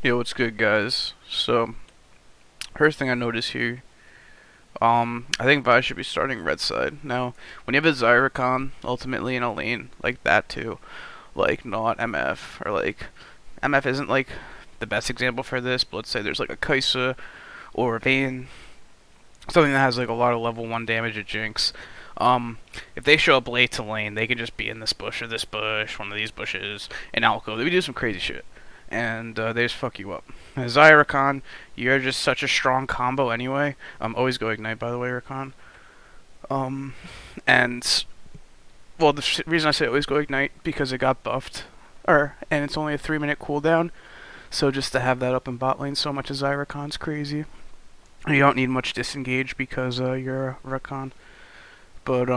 Yo, what's good, guys? So, first thing I notice here, I think Vi should be starting red side. Now, when you have a Zyricon ultimately in a lane like that too, like not MF, or like, MF isn't like the best example for this, but let's say there's like a Kai'Sa or a Vayne, something that has like a lot of level 1 damage at Jinx. Um, if they show up late to lane, they can just be in this bush or this bush, one of these bushes, and Alco. They would do some crazy shit. And they just fuck you up. Zyricon, you're just such a strong combo anyway. Always go Ignite, by the way, Rakan. Um, and, well, the reason I say always go Ignite, because it got buffed. And it's only a 3-minute cooldown. So just to have that up in bot lane so much as Zyracon's crazy. You don't need much disengage because you're a Rakan. But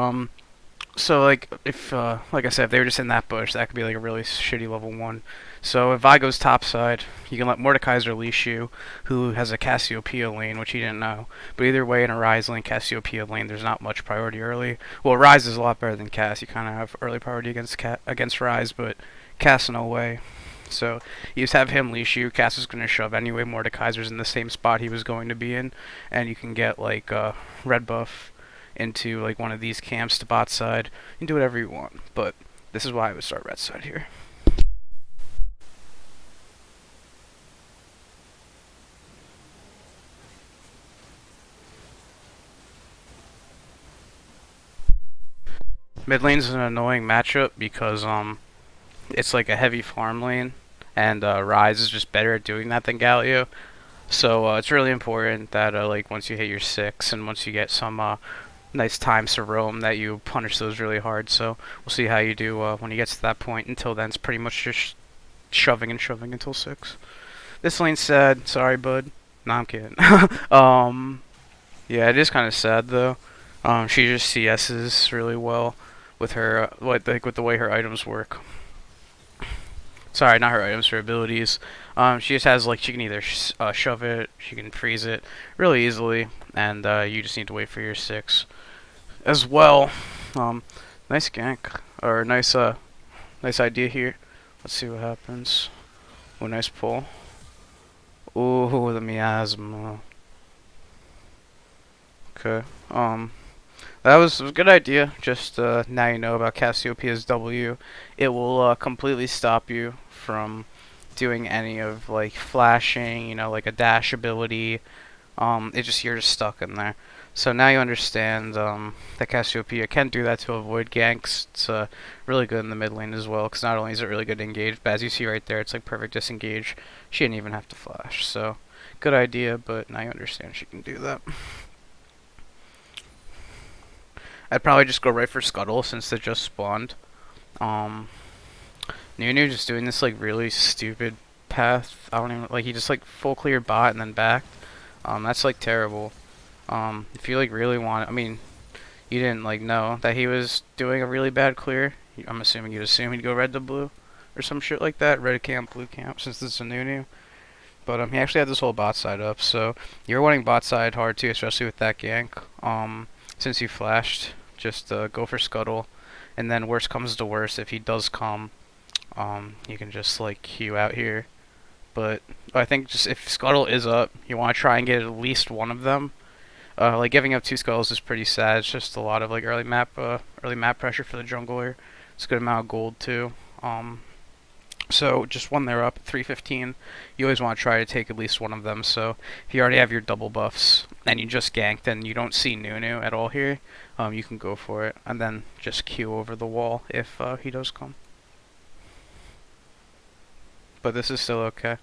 so like if like I said, if they were just in that bush, that could be like a really shitty level 1. So if Vi goes topside, you can let Mordekaiser leash you, who has a Cassiopeia lane, which he didn't know. But either way, in a Ryze lane, Cassiopeia lane, there's not much priority early. Well, Ryze is a lot better than Cass. You kind of have early priority against Ryze, but Cass no way. So you just have him leash you. Cass is going to shove anyway. Mordekaiser's in the same spot he was going to be in, and you can get like red buff into like one of these camps to bot side and do whatever you want. But this is why I would start red side here. Mid lane's an annoying matchup because it's like a heavy farm lane, and Ryze is just better at doing that than Galio. So it's really important that like once you hit your 6 and once you get some nice times to roam, that you punish those really hard. So we'll see how you do when you get to that point. Until then, it's pretty much just shoving and shoving until 6. This lane's sad. Sorry, bud. No, I'm kidding. um, yeah, it is kind of sad though. She just CS's really well with her, with the way her items work. Sorry, not her items, her abilities. She just has like she can either shove it, she can freeze it really easily, and you just need to wait for your 6 as well. Nice gank or nice idea here. Let's see what happens. Oh, nice pull. Ooh, the miasma. Okay. That was a good idea. Just now you know about Cassiopeia's W. It will completely stop you from doing any of like flashing, like a dash ability. You're just stuck in there. So now you understand that Cassiopeia can do that to avoid ganks. It's really good in the mid lane as well, because not only is it really good to engage, but as you see right there, it's like perfect disengage. She didn't even have to flash. So good idea, but now you understand she can do that. I'd probably just go right for Scuttle since they just spawned. Um, Nunu just doing this like really stupid path. I don't even like he just like full clear bot and then backed. That's like terrible. If you like really want, I mean, you didn't like know that he was doing a really bad clear. I'm assuming you'd assume he'd go red to blue or some shit like that. Red camp, blue camp, since this is a Nunu. But he actually had this whole bot side up, so you're wanting bot side hard too, especially with that gank. Since you flashed, just go for Scuttle, and then worst comes to worst, if he does come, you can just like Q out here. But I think just if Scuttle is up, you want to try and get at least one of them. Like giving up 2 skulls is pretty sad. It's just a lot of like early map pressure for the jungler. It's a good amount of gold too. So just when they're up 315, you always want to try to take at least one of them. So if you already have your double buffs and you just ganked and you don't see Nunu at all here, you can go for it and then just Q over the wall if he does come. But this is still okay.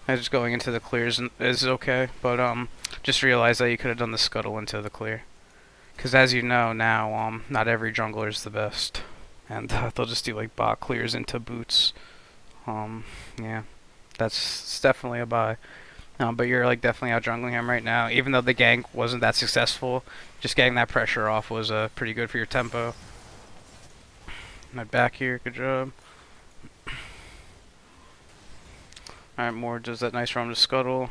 And just going into the clears is okay, but just realize that you could have done the scuttle into the clear. Because as you know now, not every jungler is the best, and they'll just do like bot clears into boots. Yeah, that's definitely a buy. But you're like definitely out jungling him right now. Even though the gank wasn't that successful, just getting that pressure off was pretty good for your tempo. My back here, good job. Alright, Moore does that nice roam to scuttle.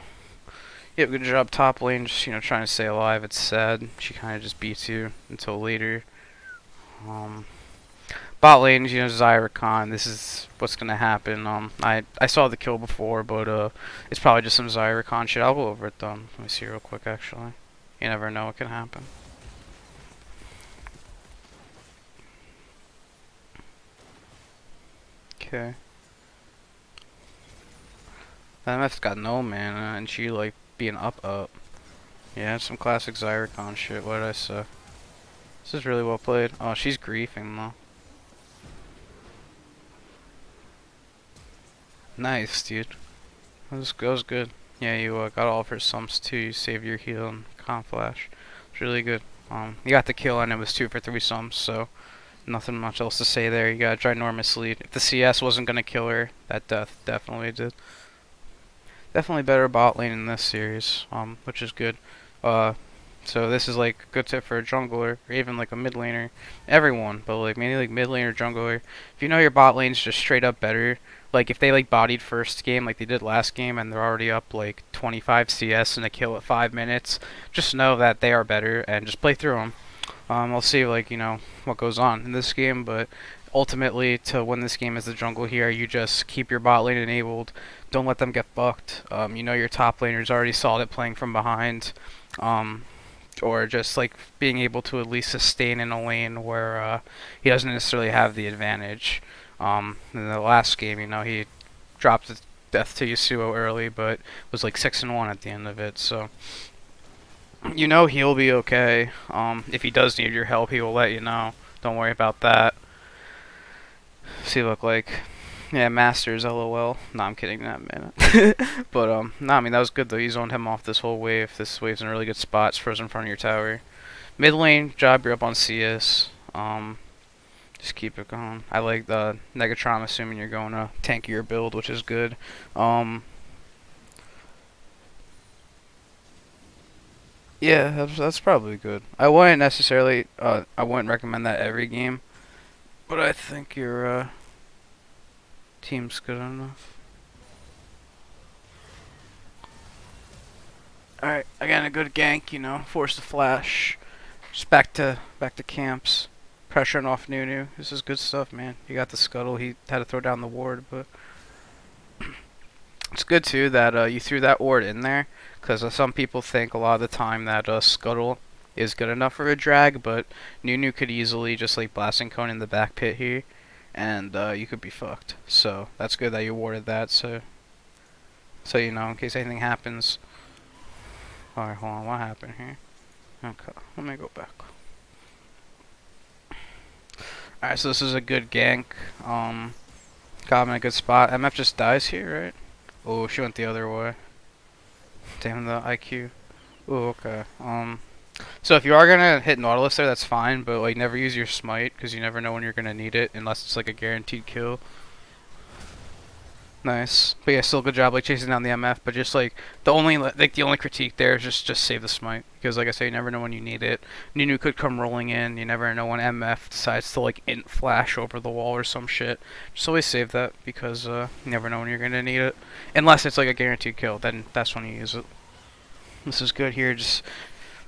Yep, good job top lane, just trying to stay alive. It's sad. She kind of just beats you until later. Bot lane, Zyra. This is what's gonna happen. I saw the kill before, but it's probably just some Zyra shit. I'll go over it though. Let me see real quick. Actually, you never know what can happen. Okay. MF's got no mana, and she like being up. Yeah, some classic Zyra shit. What did I say? This is really well played. Oh, she's griefing though. Nice, dude. That was good. Yeah, you got all of her sumps too. You saved your heal and con flash. It's really good. You got the kill and it was 2 for 3 sumps, so nothing much else to say there. You got a ginormous lead. If the CS wasn't gonna kill her, that death definitely did. Definitely better bot lane in this series, which is good. Uh, so this is like a good tip for a jungler or even like a mid laner, everyone, but like mainly like mid laner jungler. If you know your bot lane's just straight up better, like if they like bodied first game like they did last game and they're already up like 25 CS and a kill at 5 minutes, just know that they are better and just play through them. I'll see like what goes on in this game, but ultimately to win this game as the jungle here, you just keep your bot lane enabled. Don't let them get fucked. Your top laner's already solid at playing from behind. Um, or just like being able to at least sustain in a lane where he doesn't necessarily have the advantage. In the last game, he dropped the death to Yasuo early, but was like 6-1 at the end of it. So he'll be okay. If he does need your help, he will let you know. Don't worry about that. See, look like. Yeah, Masters, LOL. No, I'm kidding, that man. But no, I mean that was good though. You zoned him off this whole wave. This wave's in a really good spot. It's frozen in front of your tower. Mid lane, job. You're up on CS. Just keep it going. I like the Negatron. Assuming you're going to tankier build, which is good. Yeah, that's probably good. I wouldn't necessarily. I wouldn't recommend that every game, but I think your team's good enough. Alright, again a good gank, force the flash. Just back to camps. Pressuring off Nunu. This is good stuff, man. You got the scuttle, he had to throw down the ward, but it's good too that you threw that ward in there, because some people think a lot of the time that scuttle is good enough for a drag, but Nunu could easily just like blasting cone in the back pit here, and you could be fucked. So that's good that you warded that, so in case anything happens. Alright, hold on, what happened here? Okay, let me go back. Alright, so this is a good gank. Got him in a good spot. MF just dies here, right? Oh, she went the other way. Damn the IQ. Oh, okay. So if you are gonna hit Nautilus there, that's fine, but like never use your smite, because you never know when you're gonna need it, unless it's like a guaranteed kill. Nice. But yeah, still good job like chasing down the MF, but just like the only critique there is just save the smite, because like I say, you never know when you need it. Nunu could come rolling in, you never know when MF decides to like int flash over the wall or some shit. Just always save that, because you never know when you're gonna need it. Unless it's like a guaranteed kill, then that's when you use it. This is good here, just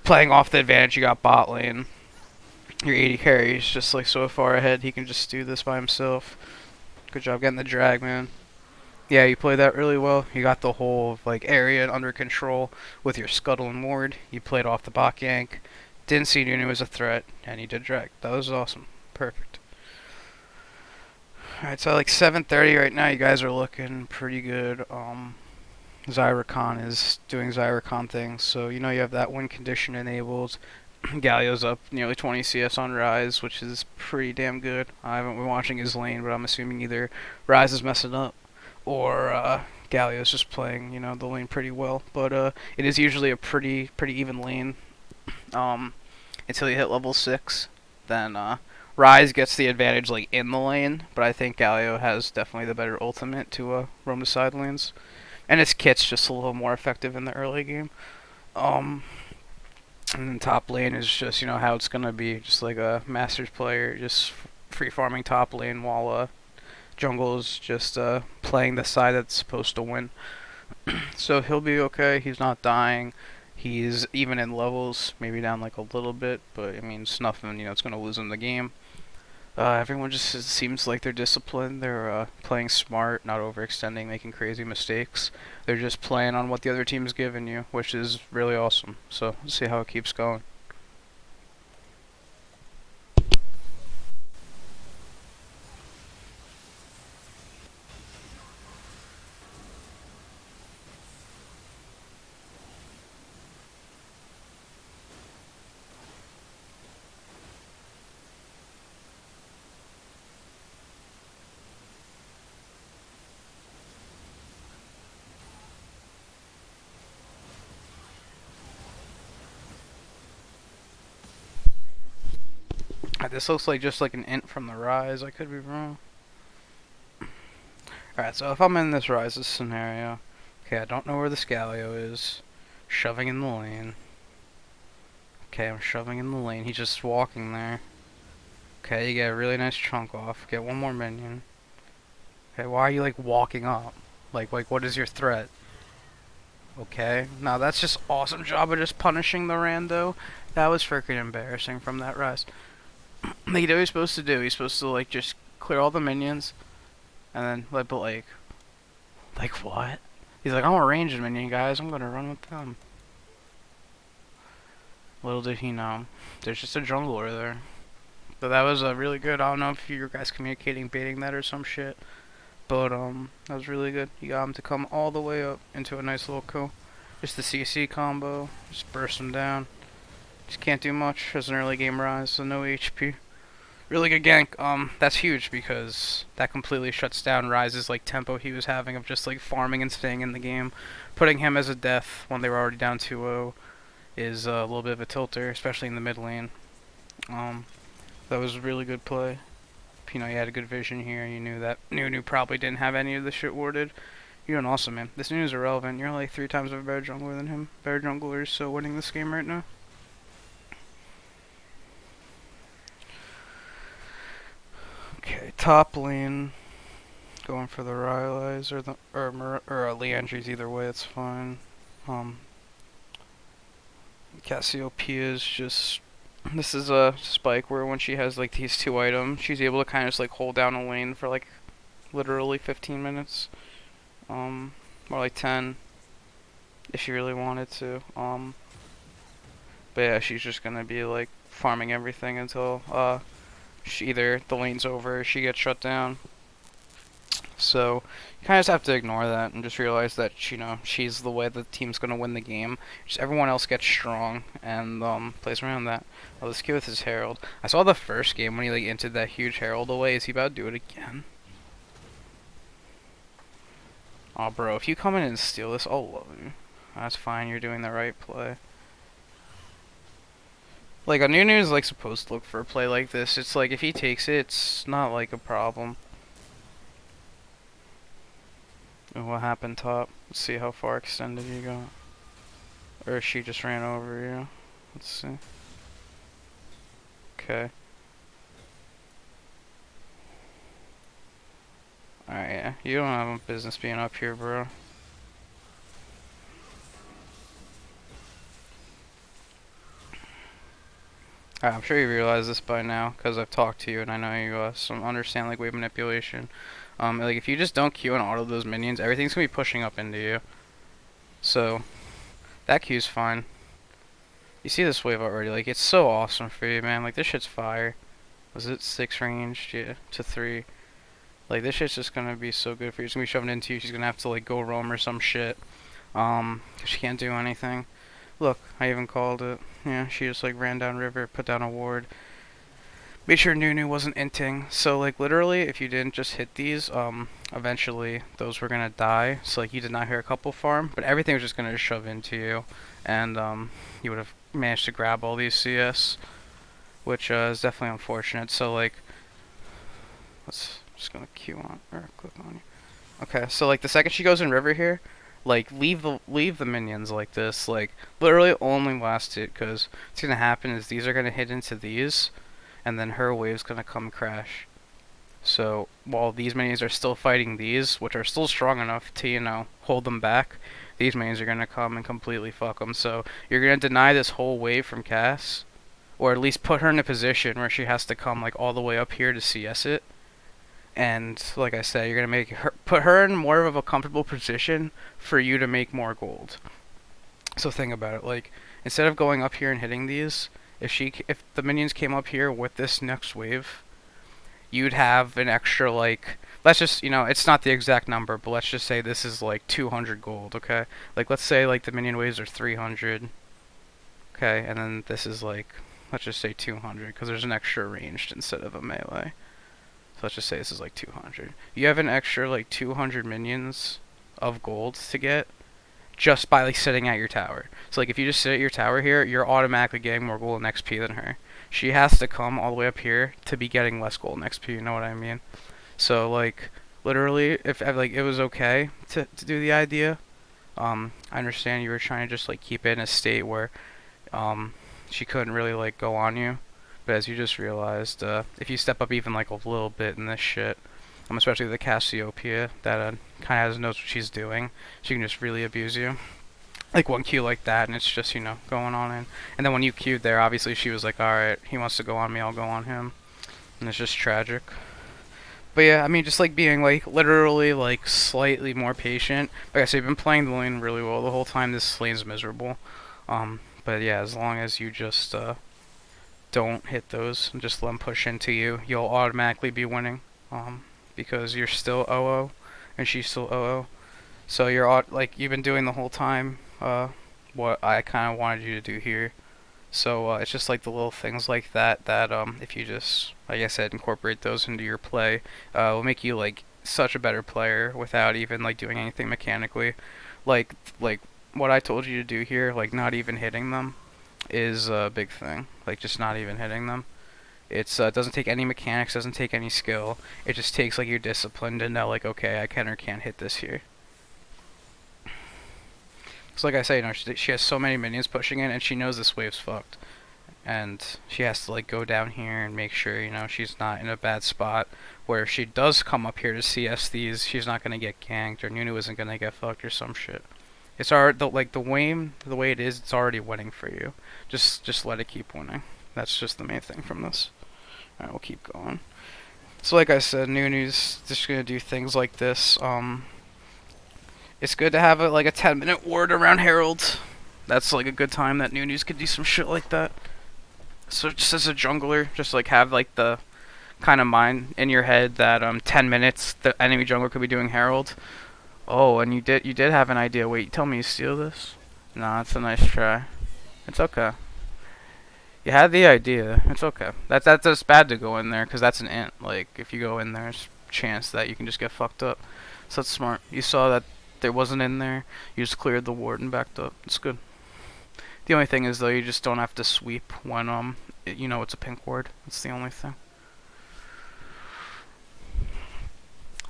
playing off the advantage you got bot lane. Your 80 carries just like so far ahead, he can just do this by himself. Good job getting the drag, man. Yeah, you played that really well. You got the whole like area under control with your scuttle and ward. You played off the bot gank. Didn't see Nunu as a threat, and you did drag. That was awesome. Perfect. Alright, so like 7:30 right now. You guys are looking pretty good. Zyra is doing Zyra things, so you have that win condition enabled. Galio's up nearly 20 CS on Rise, which is pretty damn good. I haven't been watching his lane, but I'm assuming either Rise is messing up or Galio's just playing, the lane pretty well. But it is usually a pretty even lane until you hit level 6. Then Rise gets the advantage like in the lane, but I think Galio has definitely the better ultimate to roam the side lanes. And his kit's just a little more effective in the early game. And then top lane is just, how it's going to be. Just like a Masters player, just free farming top lane while jungle is just playing the side that's supposed to win. So he'll be okay. He's not dying. He's even in levels, maybe down like a little bit, but I mean, it's nothing, it's going to lose him the game. Everyone just seems like they're disciplined. They're playing smart, not overextending, making crazy mistakes. They're just playing on what the other team's giving you, which is really awesome. So, we'll see how it keeps going. This looks like just like an int from the Rise. I could be wrong. Alright, so if I'm in this Rises scenario, okay, I don't know where the Scalio is. Shoving in the lane. Okay, I'm shoving in the lane. He's just walking there. Okay, you get a really nice chunk off. Get one more minion. Okay, why are you like walking up? Like what is your threat? Okay, now that's just awesome job of just punishing the rando. That was freaking embarrassing from that Rise. Like, you know what he's supposed to do? He's supposed to like just clear all the minions, and then like what? He's like, I'm a ranged minion, guys. I'm gonna run with them. Little did he know, there's just a jungler there. But that was really good. I don't know if you guys communicating, baiting that or some shit. But that was really good. You got him to come all the way up into a nice little kill. Just the CC combo, just burst him down. Just can't do much as an early game Rise, so no HP. Really good gank. That's huge because that completely shuts down Rise's like tempo he was having of just like farming and staying in the game. Putting him as a death when they were already down 2-0 is a little bit of a tilter, especially in the mid lane. That was a really good play. You know, you had a good vision here. You knew that Nunu probably didn't have any of the shit warded. You're doing awesome, man. This Nunu's irrelevant. You're like 3 times of a better jungler than him. Better junglers, so winning this game right now. Okay, top lane. Going for the Rylai's or Leandries, either way, it's fine. Cassiopeia is just. This is a spike where when she has like these 2 items, she's able to kind of just like hold down a lane for like literally 15 minutes. More like 10 if she really wanted to. But yeah, she's just gonna be like farming everything until either the lane's over or she gets shut down. So you kind of just have to ignore that and just realize that she's the way the team's gonna win the game. Just everyone else gets strong and plays around that. Oh, this kid with his herald. I saw the first game when he like entered that huge herald away. Is he about to do it again? Oh, bro, if you come in and steal this, I'll love you. That's fine. You're doing the right play. Like, a Nunu is like supposed to look for a play like this. It's like if he takes it, it's not like a problem. Oh, what happened top? Let's see how far extended you got. Or she just ran over you. Let's see. Okay. Alright, yeah. You don't have a business being up here, bro. Alright, I'm sure you realize this by now, because I've talked to you and I know you understand like wave manipulation. Like if you just don't Q and auto those minions, everything's gonna be pushing up into you. So, that Q's fine. You see this wave already, like it's so awesome for you, man. Like this shit's fire. Was it 6 ranged? Yeah, to 3. Like this shit's just gonna be so good for you. She's gonna be shoving into you. She's gonna have to like go roam or some shit. 'Cause she can't do anything. Look, I even called it. Yeah, she just like ran down river, put down a ward. Made sure Nunu wasn't inting. So like literally, if you didn't just hit these, eventually those were gonna die. So like you did not hear a couple farm, but everything was just gonna shove into you, and you would have managed to grab all these CS, which is definitely unfortunate. So like, let's just gonna Q on or click on you. Okay, so like the second she goes in river here, like leave the minions like this. Like literally only last it, because what's gonna happen is these are gonna hit into these, and then her wave's gonna come crash. So while these minions are still fighting these, which are still strong enough to hold them back, these minions are gonna come and completely fuck them. So you're gonna deny this whole wave from Cass, or at least put her in a position where she has to come like all the way up here to CS it. And like I said, you're gonna make her put her in more of a comfortable position for you to make more gold. So think about it, like instead of going up here and hitting these, if the minions came up here with this next wave, you'd have an extra like, let's just, it's not the exact number, but let's just say this is like 200 gold, okay? Like let's say like the minion waves are 300, okay, and then this is like, let's just say 200 because there's an extra ranged instead of a melee. So let's just say this is like 200. You have an extra like 200 minions of gold to get just by like sitting at your tower. So like if you just sit at your tower here, you're automatically getting more gold and XP than her. She has to come all the way up here to be getting less gold and XP, you know what I mean? So like literally if like it was okay to do the idea, I understand you were trying to just like keep it in a state where she couldn't really like go on you. But as you just realized, if you step up even like a little bit in this shit, especially the Cassiopeia that kind of knows what she's doing, she can just really abuse you. Like one Q like that, and it's just going on in. And then when you Q'd there, obviously she was like, all right, he wants to go on me, I'll go on him, and it's just tragic. But yeah, I mean, just like being like literally like slightly more patient. Like I said, I've been playing the lane really well the whole time. This lane's miserable. But yeah, as long as you just don't hit those and just let them push into you, you'll automatically be winning. Because you're still OO and she's still OO. So you're like you've been doing the whole time what I kind of wanted you to do here. So it's just like the little things like that that if you just, like I said, incorporate those into your play, will make you like such a better player without even like doing anything mechanically. Like what I told you to do here, like not even hitting them, is a big thing. Like just not even hitting them. It's doesn't take any mechanics, doesn't take any skill. It just takes like your discipline to know like, okay, I can or can't hit this here. So like I say, she has so many minions pushing in, and she knows this wave's fucked, and she has to like go down here and make sure she's not in a bad spot where if she does come up here to CS these, she's not gonna get ganked or Nunu isn't gonna get fucked or some shit. It's already the way it is, it's already winning for you. Just let it keep winning. That's just the main thing from this. Alright, we'll keep going. So like I said, Nunu's just gonna do things like this. It's good to have like a 10-minute ward around Herald. That's like a good time that Nunu's could do some shit like that. So just as a jungler, just like have like the kind of mind in your head that 10 minutes the enemy jungler could be doing Herald. Oh, and you did have an idea. Wait, you tell me you steal this? Nah, it's a nice try. It's okay. You had the idea. It's okay. That's just bad to go in there because that's an int. Like if you go in there, there's a chance that you can just get fucked up. So that's smart. You saw that there wasn't in there. You just cleared the ward and backed up. It's good. The only thing is though, you just don't have to sweep when it's a pink ward. That's the only thing.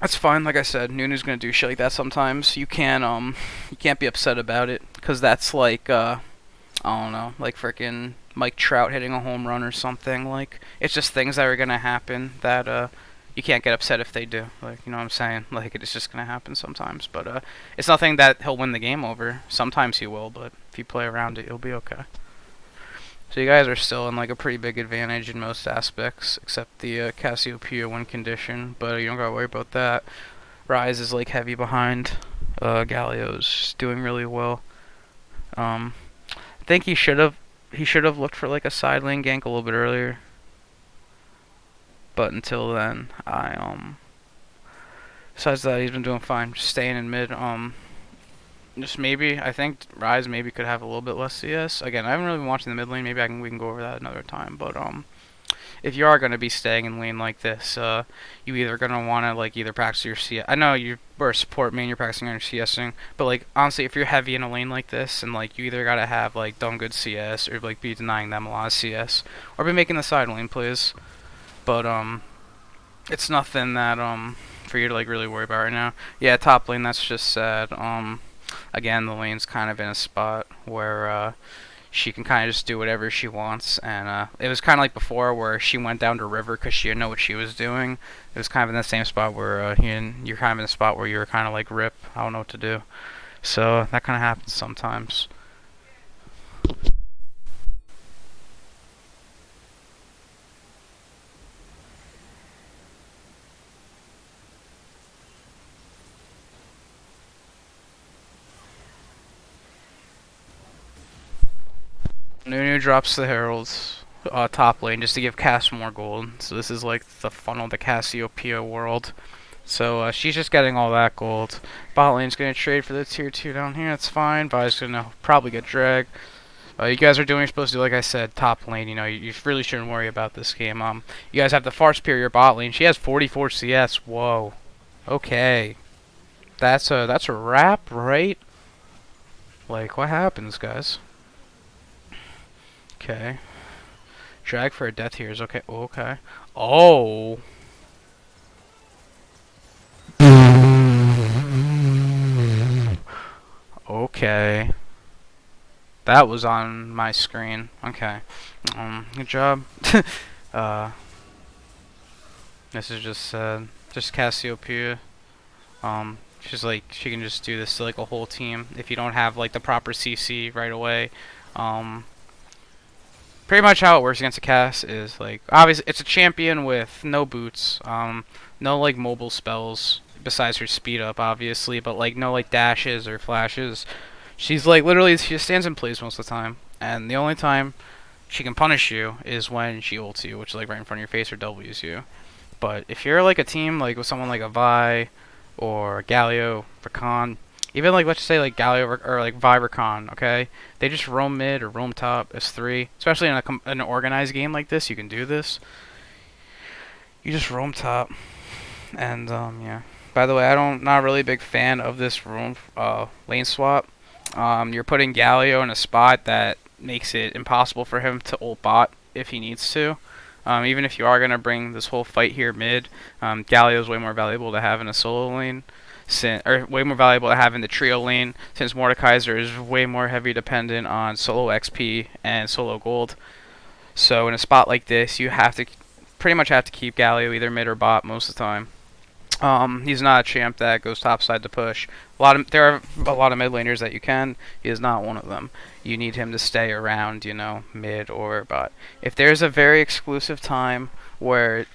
That's fine. Like I said, Nunu's gonna do shit like that sometimes. You can't be upset about it because that's like I don't know, like freaking Mike Trout hitting a home run or something. Like it's just things that are gonna happen that you can't get upset if they do. Like you know what I'm saying? Like it's just gonna happen sometimes. But it's nothing that he'll win the game over. Sometimes he will, but if you play around it, you'll be okay. So you guys are still in like a pretty big advantage in most aspects, except the Cassiopeia win condition. But you don't gotta worry about that. Rise is like heavy behind. Galio's doing really well. I think he should have looked for like a side lane gank a little bit earlier. But until then, besides that, he's been doing fine. Just staying in mid. Just maybe I think Rise maybe could have a little bit less CS. Again, I haven't really been watching the mid lane. Maybe we can go over that another time. But if you are gonna be staying in lane like this, you either gonna wanna like either practice your CS. I know you're a support main, you're practicing on your CSing, but like honestly, if you're heavy in a lane like this, and like you either gotta have like done good CS or like be denying them a lot of CS, or be making the side lane plays. But it's nothing that for you to like really worry about right now. Yeah, top lane, that's just sad. Again, the lane's kind of in a spot where she can kind of just do whatever she wants, and it was kind of like before where she went down to river because she didn't know what she was doing. It was kind of in the same spot where you're kind of in a spot where you're kind of like rip, I don't know what to do. So that kind of happens sometimes. Nunu drops the Heralds top lane just to give Cass more gold. So this is like the funnel to Cassiopeia world. So she's just getting all that gold. Bot lane's gonna trade for the tier 2 down here. That's fine. Vi's gonna probably get dragged. You guys are doing what you're supposed to do. Like I said, top lane. You know, you really shouldn't worry about this game. You guys have the far superior bot lane. She has 44 CS. Whoa. Okay. That's a wrap, right? Like, what happens, guys? Okay. Drag for a death here is okay. Okay. Oh. Okay. That was on my screen. Okay. Good job. uh, this is just Cassiopeia. She's like, she can just do this to like a whole team if you don't have like the proper CC right away. Um, Pretty much how it works against a Cass is like, obviously it's a champion with no boots, no like mobile spells besides her speed up, obviously, but like no like dashes or flashes. She's like literally she just stands in place most of the time, and the only time she can punish you is when she ults you, which is like right in front of your face, or W's you. But if you're like a team like with someone like a Vi or Galio, Rakan, even like let's just say like Galio or like Vi Rakan, okay? They just roam mid or roam top as 3. Especially in an organized game like this, you can do this. You just roam top, and yeah. By the way, not really a big fan of this roam lane swap. You're putting Galio in a spot that makes it impossible for him to ult bot if he needs to. Even if you are gonna bring this whole fight here mid, Galio is way more valuable to have in a solo lane, or way more valuable to have in the trio lane, since Mordekaiser is way more heavy dependent on solo XP and solo gold. So in a spot like this, you pretty much have to keep Galio either mid or bot most of the time. He's not a champ that goes topside to push. There are a lot of mid laners that you can. He is not one of them. You need him to stay around, you know, mid or bot. If there's a very exclusive time where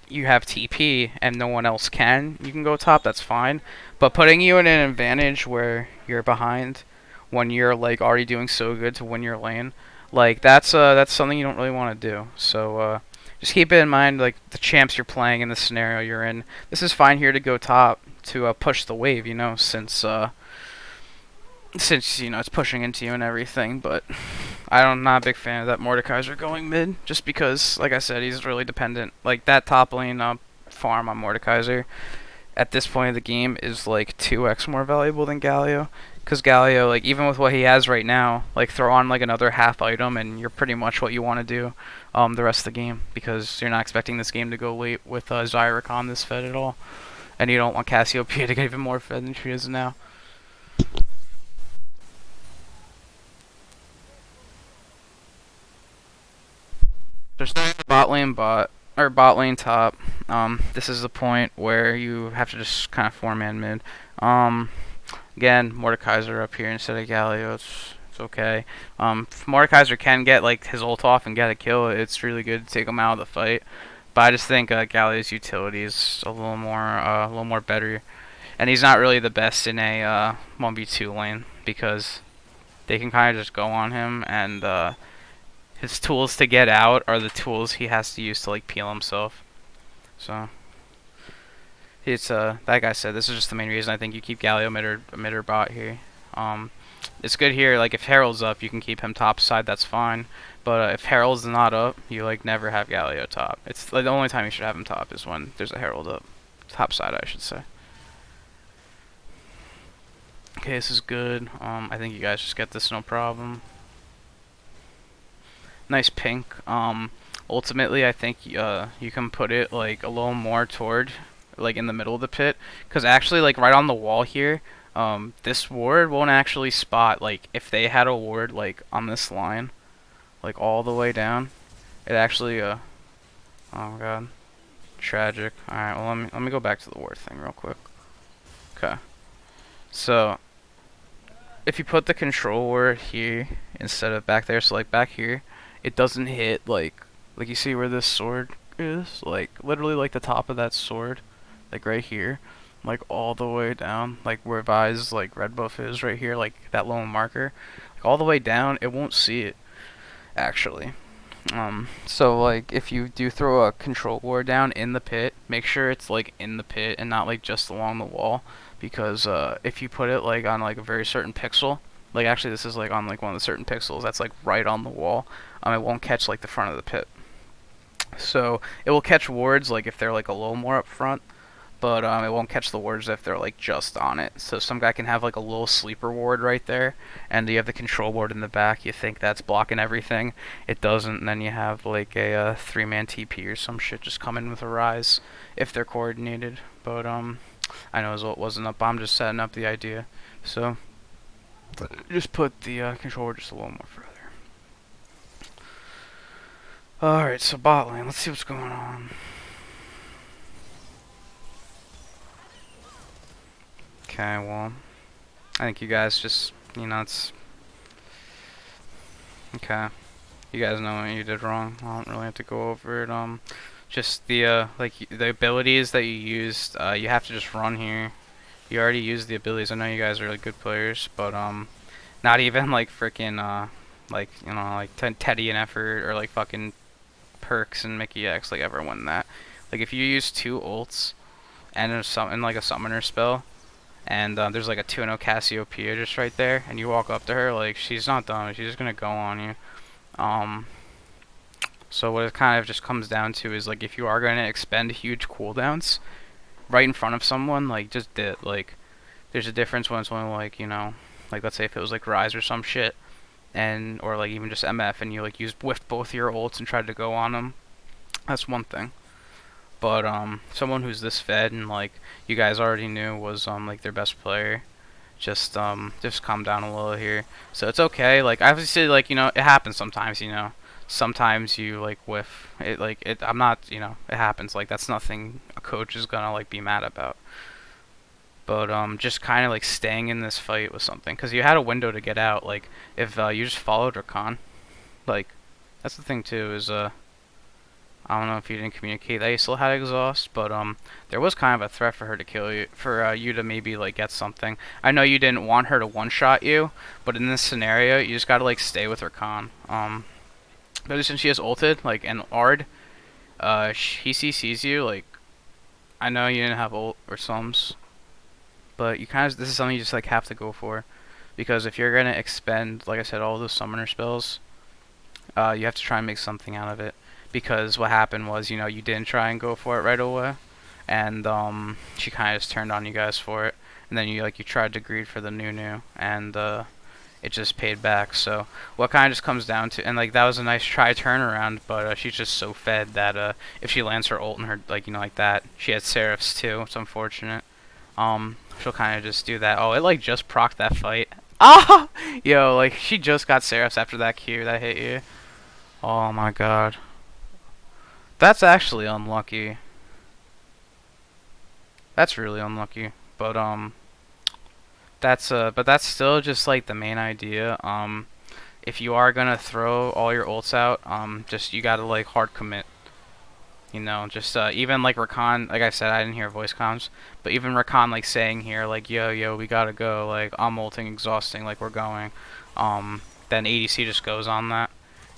you have TP and no one else can, you can go top. That's fine. But putting you in an advantage where you're behind when you're like already doing so good to win your lane, like that's something you don't really want to do. So just keep it in mind, like the champs you're playing in the scenario you're in. This is fine here to go top to push the wave, you know, since you know it's pushing into you and everything. But I'm not a big fan of that Mordekaiser going mid, just because, like I said, he's really dependent. Like that top lane farm on Mordekaiser at this point of the game is like 2x more valuable than Galio. Because Galio, like even with what he has right now, like throw on like another half item and you're pretty much what you want to do the rest of the game, because you're not expecting this game to go late with Zyricon this fed at all, and you don't want Cassiopeia to get even more fed than she is now. They're starting the bot lane top. This is the point where you have to just kind of 4-man mid. Again, Mordekaiser up here instead of Galio. It's okay. If Mordekaiser can get like his ult off and get a kill, it's really good to take him out of the fight. But I just think Galio's utility is a little more better, and he's not really the best in a 1v2 lane, because they can kind of just go on him, and his tools to get out are the tools he has to use to like peel himself. So it's like I said, this is just the main reason I think you keep Galio mid or bot here. It's good here, like if Herald's up, you can keep him top side, that's fine. But if Herald's not up, you like never have Galio top. It's like the only time you should have him top is when there's a Herald up. Top side, I should say. Okay, this is good. I think you guys just get this no problem. Nice pink. Ultimately, I think you can put it like a little more toward, like in the middle of the pit, because actually, like right on the wall here, this ward won't actually spot. Like if they had a ward like on this line, like all the way down, it actually oh god, tragic. All right, well let me go back to the ward thing real quick. Okay, so if you put the control ward here instead of back there, so like back here, it doesn't hit like you see where this sword is, like literally like the top of that sword, like right here, like all the way down, like where Vi's like red buff is right here, like that little marker, like all the way down, it won't see it. actually. So like if you do throw a control ward down in the pit, make sure it's like in the pit and not like just along the wall, because if you put it like on like a very certain pixel, like actually this is like on like one of the certain pixels that's like right on the wall, it won't catch like the front of the pit. So it will catch wards like if they're like a little more up front, but it won't catch the wards if they're like just on it. So some guy can have like a little sleeper ward right there, and you have the control ward in the back. You think that's blocking everything, it doesn't. And then you have like a three-man TP or some shit just come in with a rise if they're coordinated. But I know his ult wasn't up. I'm just setting up the idea. So just put the control ward just a little more further. All right, so bot lane. Let's see what's going on. Okay, well, I think you guys just, it's okay. You guys know what you did wrong. I don't really have to go over it. Just the like the abilities that you used. You have to just run here. You already used the abilities. I know you guys are really good players, but not even like freaking like like Teddy and Effort or like fucking Perks and Mickey X like ever win that. Like if you use two ults and like a summoner spell, and there's like a 2-0 Cassiopeia just right there, and you walk up to her, like she's not done. She's just gonna go on you. Um, so what it kind of just comes down to is like if you are gonna expend huge cooldowns right in front of someone, like just like there's a difference when it's only like like let's say if it was like Rise or some shit, and or like even just MF, and you like whiffed both your ults and tried to go on them. That's one thing. But someone who's this fed and like you guys already knew was like their best player, just calm down a little here. So it's okay. Like obviously like it happens sometimes. Sometimes you like whiff it. Like it. I'm not. It happens. Like that's nothing a coach is gonna like be mad about. But just kind of like staying in this fight was something, because you had a window to get out. Like if you just followed Rakan, like that's the thing too is I don't know if you didn't communicate that you still had exhaust, but there was kind of a threat for her to kill you, for you to maybe like get something. I know you didn't want her to one-shot you, but in this scenario, you just gotta like stay with her con. But since she has ulted, like and Ard, he CCs you. Like I know you didn't have ult or sums, but you kind of this is something you just like have to go for, because if you're gonna expend, like I said, all those summoner spells, you have to try and make something out of it. Because what happened was, you didn't try and go for it right away, and she kind of just turned on you guys for it, and then you tried to greed for the new, and it just paid back. So what kind of just comes down to, and like that was a nice try turnaround, but she's just so fed that if she lands her ult and her like that, she had Seraphs too. It's unfortunate. She'll kind of just do that. Oh, it like just procced that fight. Ah, yo, like she just got Seraphs after that Q that hit you. Oh my god. That's actually unlucky. That's really unlucky. But that's still just like the main idea. If you are gonna throw all your ults out, just you gotta like hard commit. Just even like Rakan, like I said, I didn't hear voice comms, but even Rakan like saying here like yo we gotta go, like I'm ulting exhausting, like we're going. Then ADC just goes on that.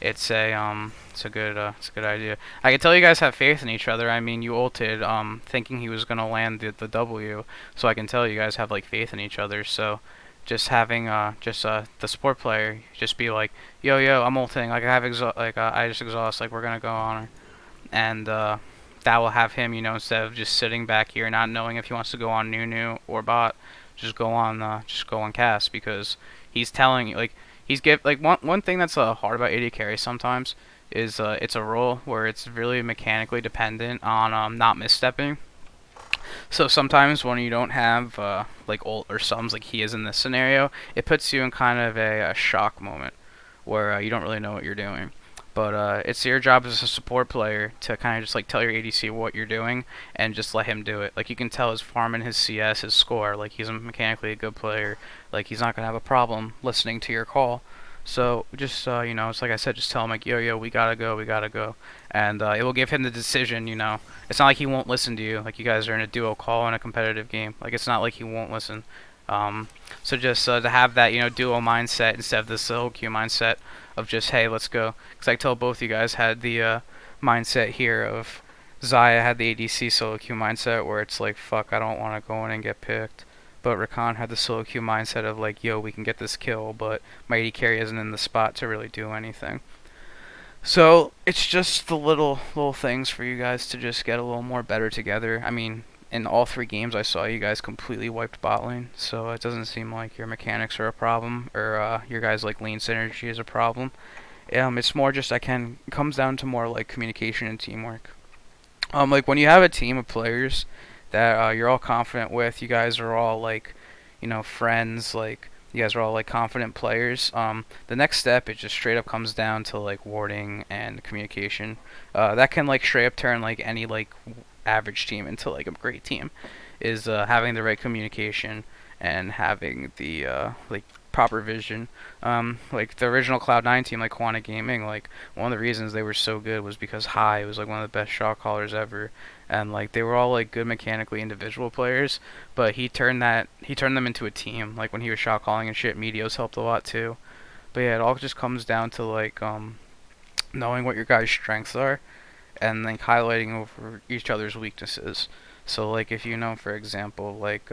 It's a good idea. I can tell you guys have faith in each other. I mean, you ulted thinking he was gonna land the W, so I can tell you guys have like faith in each other. So just having the support player just be like yo I'm ulting, like I have I just exhaust, like we're gonna go on her, and that will have him, instead of just sitting back here not knowing if he wants to go on Nunu or bot, just go on cast, because he's telling you like one thing that's hard about AD carry sometimes is it's a role where it's really mechanically dependent on not misstepping. So sometimes when you don't have like ult or sums like he is in this scenario, it puts you in kind of a shock moment where you don't really know what you're doing. But it's your job as a support player to kind of just like tell your ADC what you're doing and just let him do it. Like you can tell his farm and his CS, his score, like he's mechanically a good player. Like he's not gonna have a problem listening to your call. So just it's like I said, just tell him like yo we gotta go, and it will give him the decision. It's not like he won't listen to you. Like you guys are in a duo call in a competitive game. Like it's not like he won't listen. So just to have that duo mindset instead of this whole Q mindset, of just, hey, let's go. Because I tell both you guys had the mindset here of Zaya had the ADC solo queue mindset where it's like, fuck, I don't want to go in and get picked. But Rakan had the solo queue mindset of like, yo, we can get this kill, but my AD carry isn't in the spot to really do anything. So it's just the little things for you guys to just get a little more better together. I mean, in all three games I saw you guys completely wiped bot lane, so it doesn't seem like your mechanics are a problem or your guys like lane synergy is a problem. It's more just it comes down to more like communication and teamwork. Like when you have a team of players that you're all confident with, you guys are all like, friends, like you guys are all like confident players. The next step it just straight up comes down to like warding and communication. That can like straight up turn like any like average team into like a great team. Is having the right communication and having the like proper vision. Like the original Cloud9 team, like Quantic Gaming, like one of the reasons they were so good was because High was like one of the best shot callers ever, and like they were all like good mechanically individual players, but he turned them into a team. Like when he was shot calling and shit, Meteos helped a lot too. But yeah, it all just comes down to like knowing what your guys' strengths are and like highlighting over each other's weaknesses. So like if you know, for example, like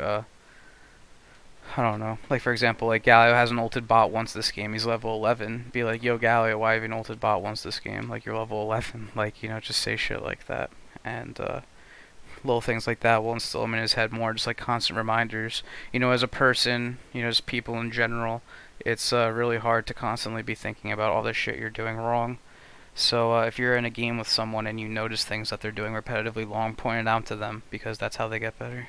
I don't know. Like for example, like Galio has an ulted bot once this game. He's level 11. Be like, yo Galio, why have you an ulted bot once this game? Like you're level 11. Like just say shit like that. And little things like that will instill him in his head more. Just like constant reminders. As a person, as people in general, it's really hard to constantly be thinking about all the shit you're doing wrong. So if you're in a game with someone and you notice things that they're doing repetitively long, point it out to them because that's how they get better.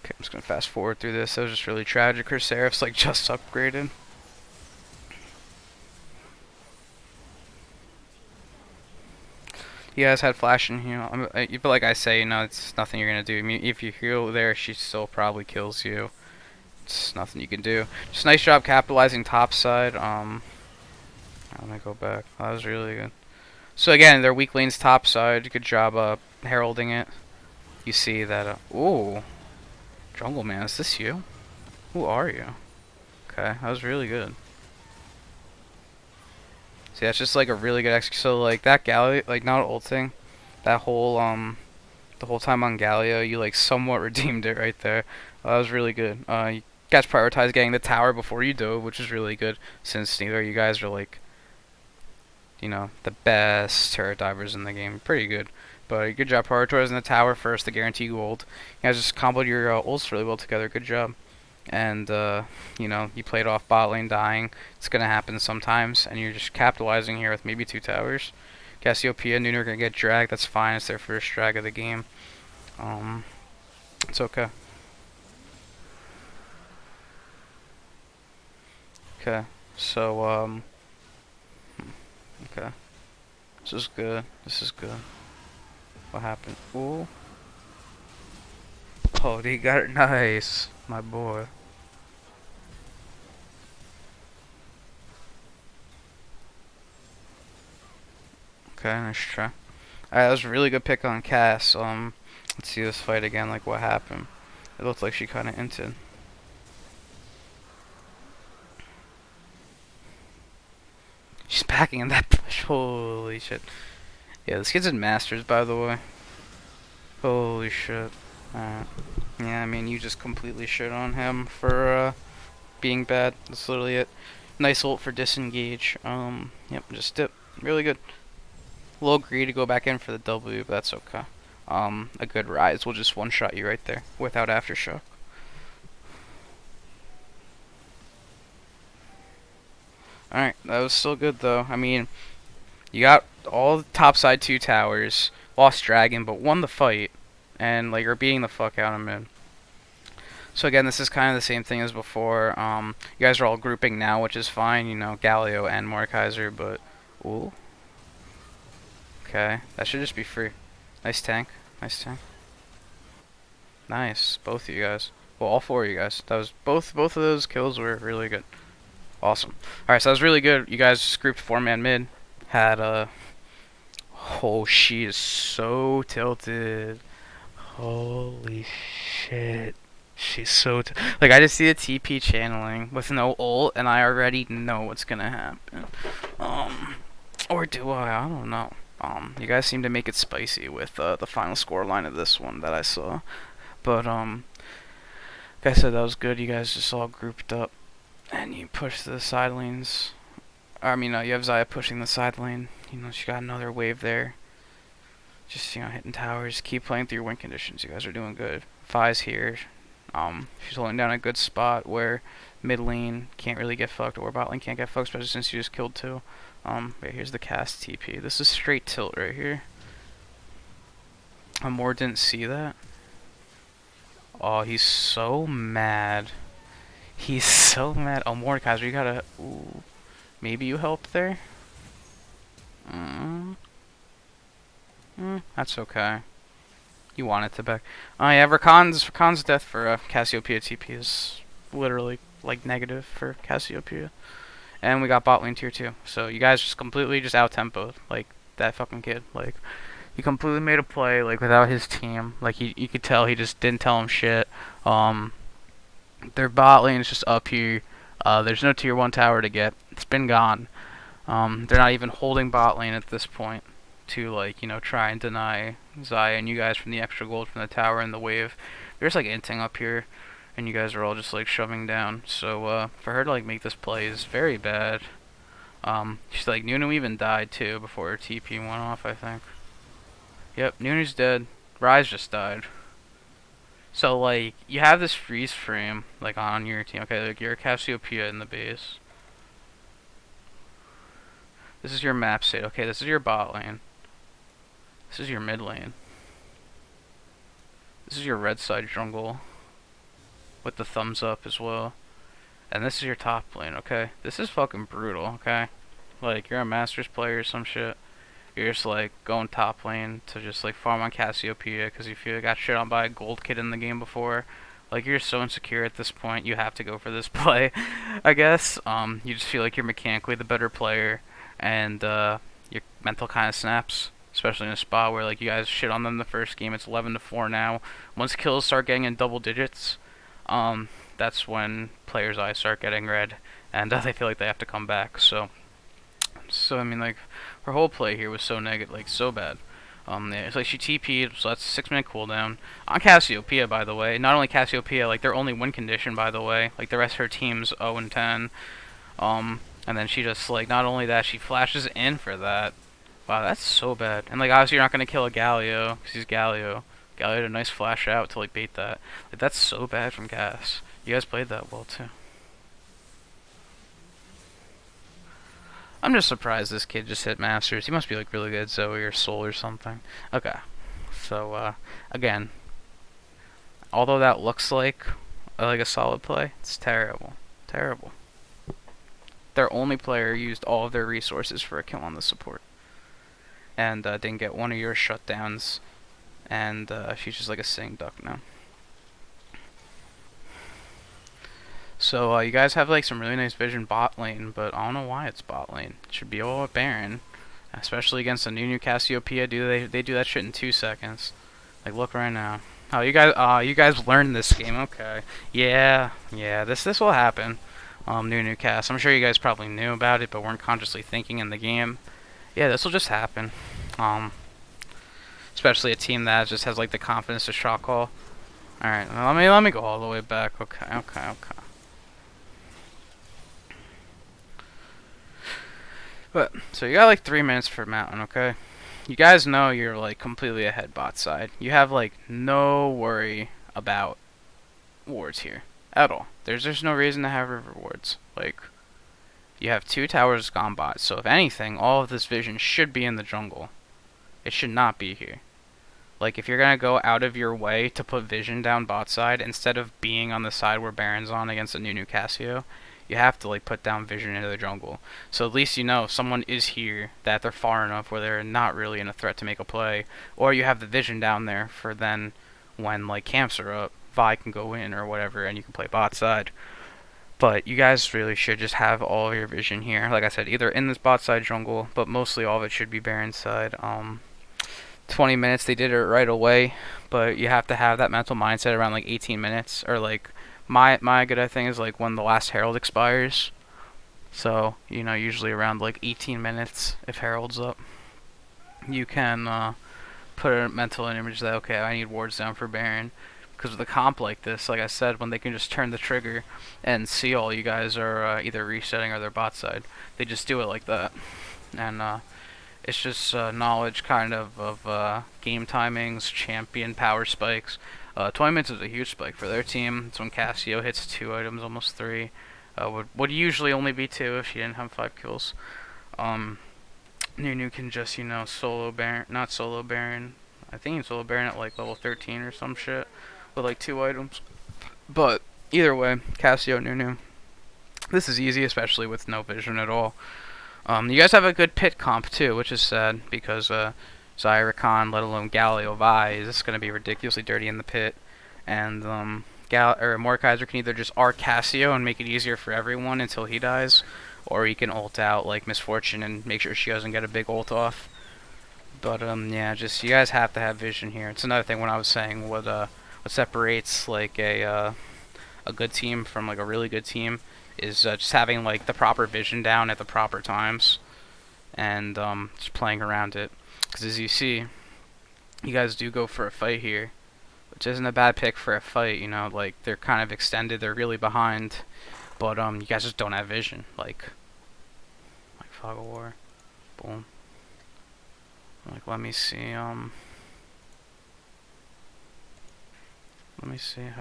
Okay, I'm just gonna fast forward through this. That was just really tragic. Her Seraph's like just upgraded. You guys had flash and heal. But like I say, it's nothing you're gonna do. I mean, if you heal there, she still probably kills you. It's nothing you can do. Just nice job capitalizing top side. Let me go back. That was really good. So again, their weak lane's top side. Good job heralding it. You see that. Ooh, Jungle Man, is this you? Who are you? Okay, that was really good. See, that's just like a really good So like that Galio, like not ulting, that whole the whole time on Galio, you like somewhat redeemed it right there. That was really good. You guys prioritized getting the tower before you dove, which is really good since neither of you guys are like, the best turret divers in the game. Pretty good. But good job prioritizing the tower first, the guarantee gold. You guys just comboed your ults really well together. Good job. And you played off bot lane dying. It's gonna happen sometimes, and you're just capitalizing here with maybe 2 towers. Cassiopeia and Nunu are gonna get dragged. That's fine. It's their first drag of the game. It's okay. Okay. So okay. This is good. This is good. What happened? Ooh. Oh, he got it nice, my boy. Okay, nice try. Alright, that was a really good pick on Cass. Let's see this fight again, like what happened. It looked like she kinda inted. She's backing in that push. Holy shit. Yeah, this kid's in Masters, by the way. Holy shit. Alright. Yeah, I mean, you just completely shit on him for being bad. That's literally it. Nice ult for disengage. Yep, just dip. Really good. A little greedy to go back in for the W, but that's okay. A good rise will just one-shot you right there without aftershock. Alright, that was still good though. I mean, you got all the topside 2 towers, lost Dragon, but won the fight, and like you're beating the fuck out of mid. So again, this is kind of the same thing as before. You guys are all grouping now, which is fine. Galio and Mordekaiser, but ooh. Okay, that should just be free. Nice tank. Nice tank. Nice, both of you guys. Well, all 4 of you guys. That was both of those kills were really good. Awesome. All right, so that was really good. You guys grouped 4-man mid. Had oh, she is so tilted. Holy shit. She's so like I just see the TP channeling with no ult and I already know what's gonna happen. Um or do I? I don't know. You guys seem to make it spicy with the final score line of this one that I saw. But like I said, that was good. You guys just all grouped up and you pushed the side lanes. I mean, you have Zaya pushing the side lane. You know, she got another wave there. Just, hitting towers. Keep playing through your win conditions. You guys are doing good. Fi's here. She's holding down a good spot where mid lane can't really get fucked or bot lane can't get fucked, especially since you just killed two. Right here's the cast TP. This is straight tilt right here. Amor didn't see that. Oh, he's so mad. He's so mad. Oh, Mordekaiser, you gotta... Ooh. Maybe you helped there? That's okay. You want it to back. Oh yeah, Rakan's death for Cassiopeia TP is literally like negative for Cassiopeia. And we got bot lane tier 2. So you guys just completely just out tempoed like that fucking kid. Like he completely made a play like without his team. Like you could tell he just didn't tell him shit. Their bot lane is just up here. There's no tier 1 tower to get. It's been gone. They're not even holding bot lane at this point to like try and deny Zaya and you guys from the extra gold from the tower and the wave. They're just like inting up here, and you guys are all just like shoving down. So for her to like make this play is very bad. She's like Nunu even died too before her TP went off, I think. Yep, Nunu's dead. Rise just died. So like you have this freeze frame like on your team. Okay, like you're Cassiopeia in the base. This is your map state. Okay, this is your bot lane. This is your mid lane. This is your red side jungle with the thumbs up as well. And this is your top lane, okay? This is fucking brutal, okay? Like, you're a Masters player or some shit. You're just, like, going top lane to just, like, farm on Cassiopeia because you feel you got shit on by a gold kid in the game before. Like, you're so insecure at this point, you have to go for this play, I guess. You just feel like you're mechanically the better player, and, your mental kind of snaps. Especially in a spot where like you guys shit on them the first game. It's 11-4 now. Once kills start getting in double digits, that's when players' eyes start getting red, and they feel like they have to come back. So I mean, like her whole play here was so negative, like so bad. Yeah, it's like she TP'd, so that's a 6-minute cooldown on Cassiopeia, by the way. Not only Cassiopeia, like their only win condition, by the way. Like the rest of her team's 0-10. And then she just like not only that, she flashes in for that. Wow, that's so bad. And like obviously you're not gonna kill a Galio, because he's Galio. Galio had a nice flash out to like bait that. Like that's so bad from Gas. You guys played that well too. I'm just surprised this kid just hit Masters. He must be like really good Zoe or Soul or something. Okay. So again, although that looks like a solid play, it's terrible. Terrible. Their only player used all of their resources for a kill on the support. And didn't get one of your shutdowns, and she's just like a sitting duck now. So you guys have like some really nice vision bot lane, but I don't know why it's bot lane. It should be all Baron, especially against a new Cassiopeia. They do that shit in 2 seconds? Like look right now. Oh, you guys learned this game. Okay, yeah. This will happen. New Cass. I'm sure you guys probably knew about it, but weren't consciously thinking in the game. Yeah, this will just happen. Especially a team that just has like the confidence to shot call. All right, let me go all the way back. Okay. But so you got like 3 minutes for Mountain. Okay, you guys know you're like completely ahead bot side. You have like no worry about wards here at all. There's no reason to have river wards. Like you have 2 towers gone bot, so if anything, all of this vision should be in the jungle. It should not be here. Like, if you're gonna go out of your way to put vision down bot side, instead of being on the side where Baron's on against a new Cassio, you have to, like, put down vision into the jungle. So at least you know if someone is here, that they're far enough where they're not really in a threat to make a play. Or you have the vision down there for then, when, like, camps are up, Vi can go in or whatever, and you can play bot side. But you guys really should just have all of your vision here. Like I said, either in this bot side jungle, but mostly all of it should be Baron side. 20 minutes. They did it right away, but you have to have that mental mindset around like 18 minutes, or like my good thing is like when the last herald expires. So usually around like 18 minutes if herald's up, you can put a mental image that okay, I need wards down for Baron. Because with a comp like this, like I said, when they can just turn the trigger and see all you guys are either resetting or their bot side, they just do it like that. And it's just knowledge kind of game timings, champion power spikes. 20 minutes is a huge spike for their team. It's when Cassio hits 2 items, almost 3. Would usually only be 2 if she didn't have 5 kills. Nunu can just, solo Baron, not solo Baron. I think he's solo Baron at like level 13 or some shit with like 2 items. But either way, Cassio, Nunu. This is easy, especially with no vision at all. You guys have a good pit comp too, which is sad because Zyricon, let alone Galio Vi, is just going to be ridiculously dirty in the pit. And Mordekaiser can either just R Cassio and make it easier for everyone until he dies, or he can ult out like Misfortune and make sure she doesn't get a big ult off. But yeah, just you guys have to have vision here. It's another thing when I was saying what separates like a good team from like a really good team is just having like the proper vision down at the proper times, and just playing around it. Because as you see, you guys do go for a fight here, which isn't a bad pick for a fight. Like they're kind of extended, they're really behind, but you guys just don't have vision. Like Fog of War, boom. Like let me see how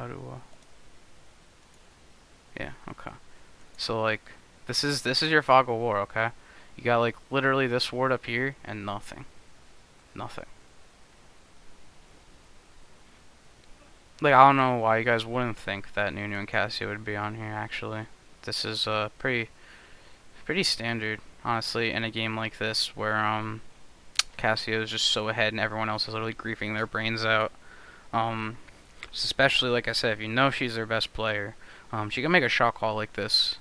to yeah, okay. So like this is your Fog of War, okay? You got like literally this ward up here and nothing. Nothing. Like I don't know why you guys wouldn't think that Nunu and Cassio would be on here actually. This is pretty standard, honestly, in a game like this where Cassio is just so ahead and everyone else is literally griefing their brains out. Especially like I said, if you know she's their best player, she can make a shot call like this.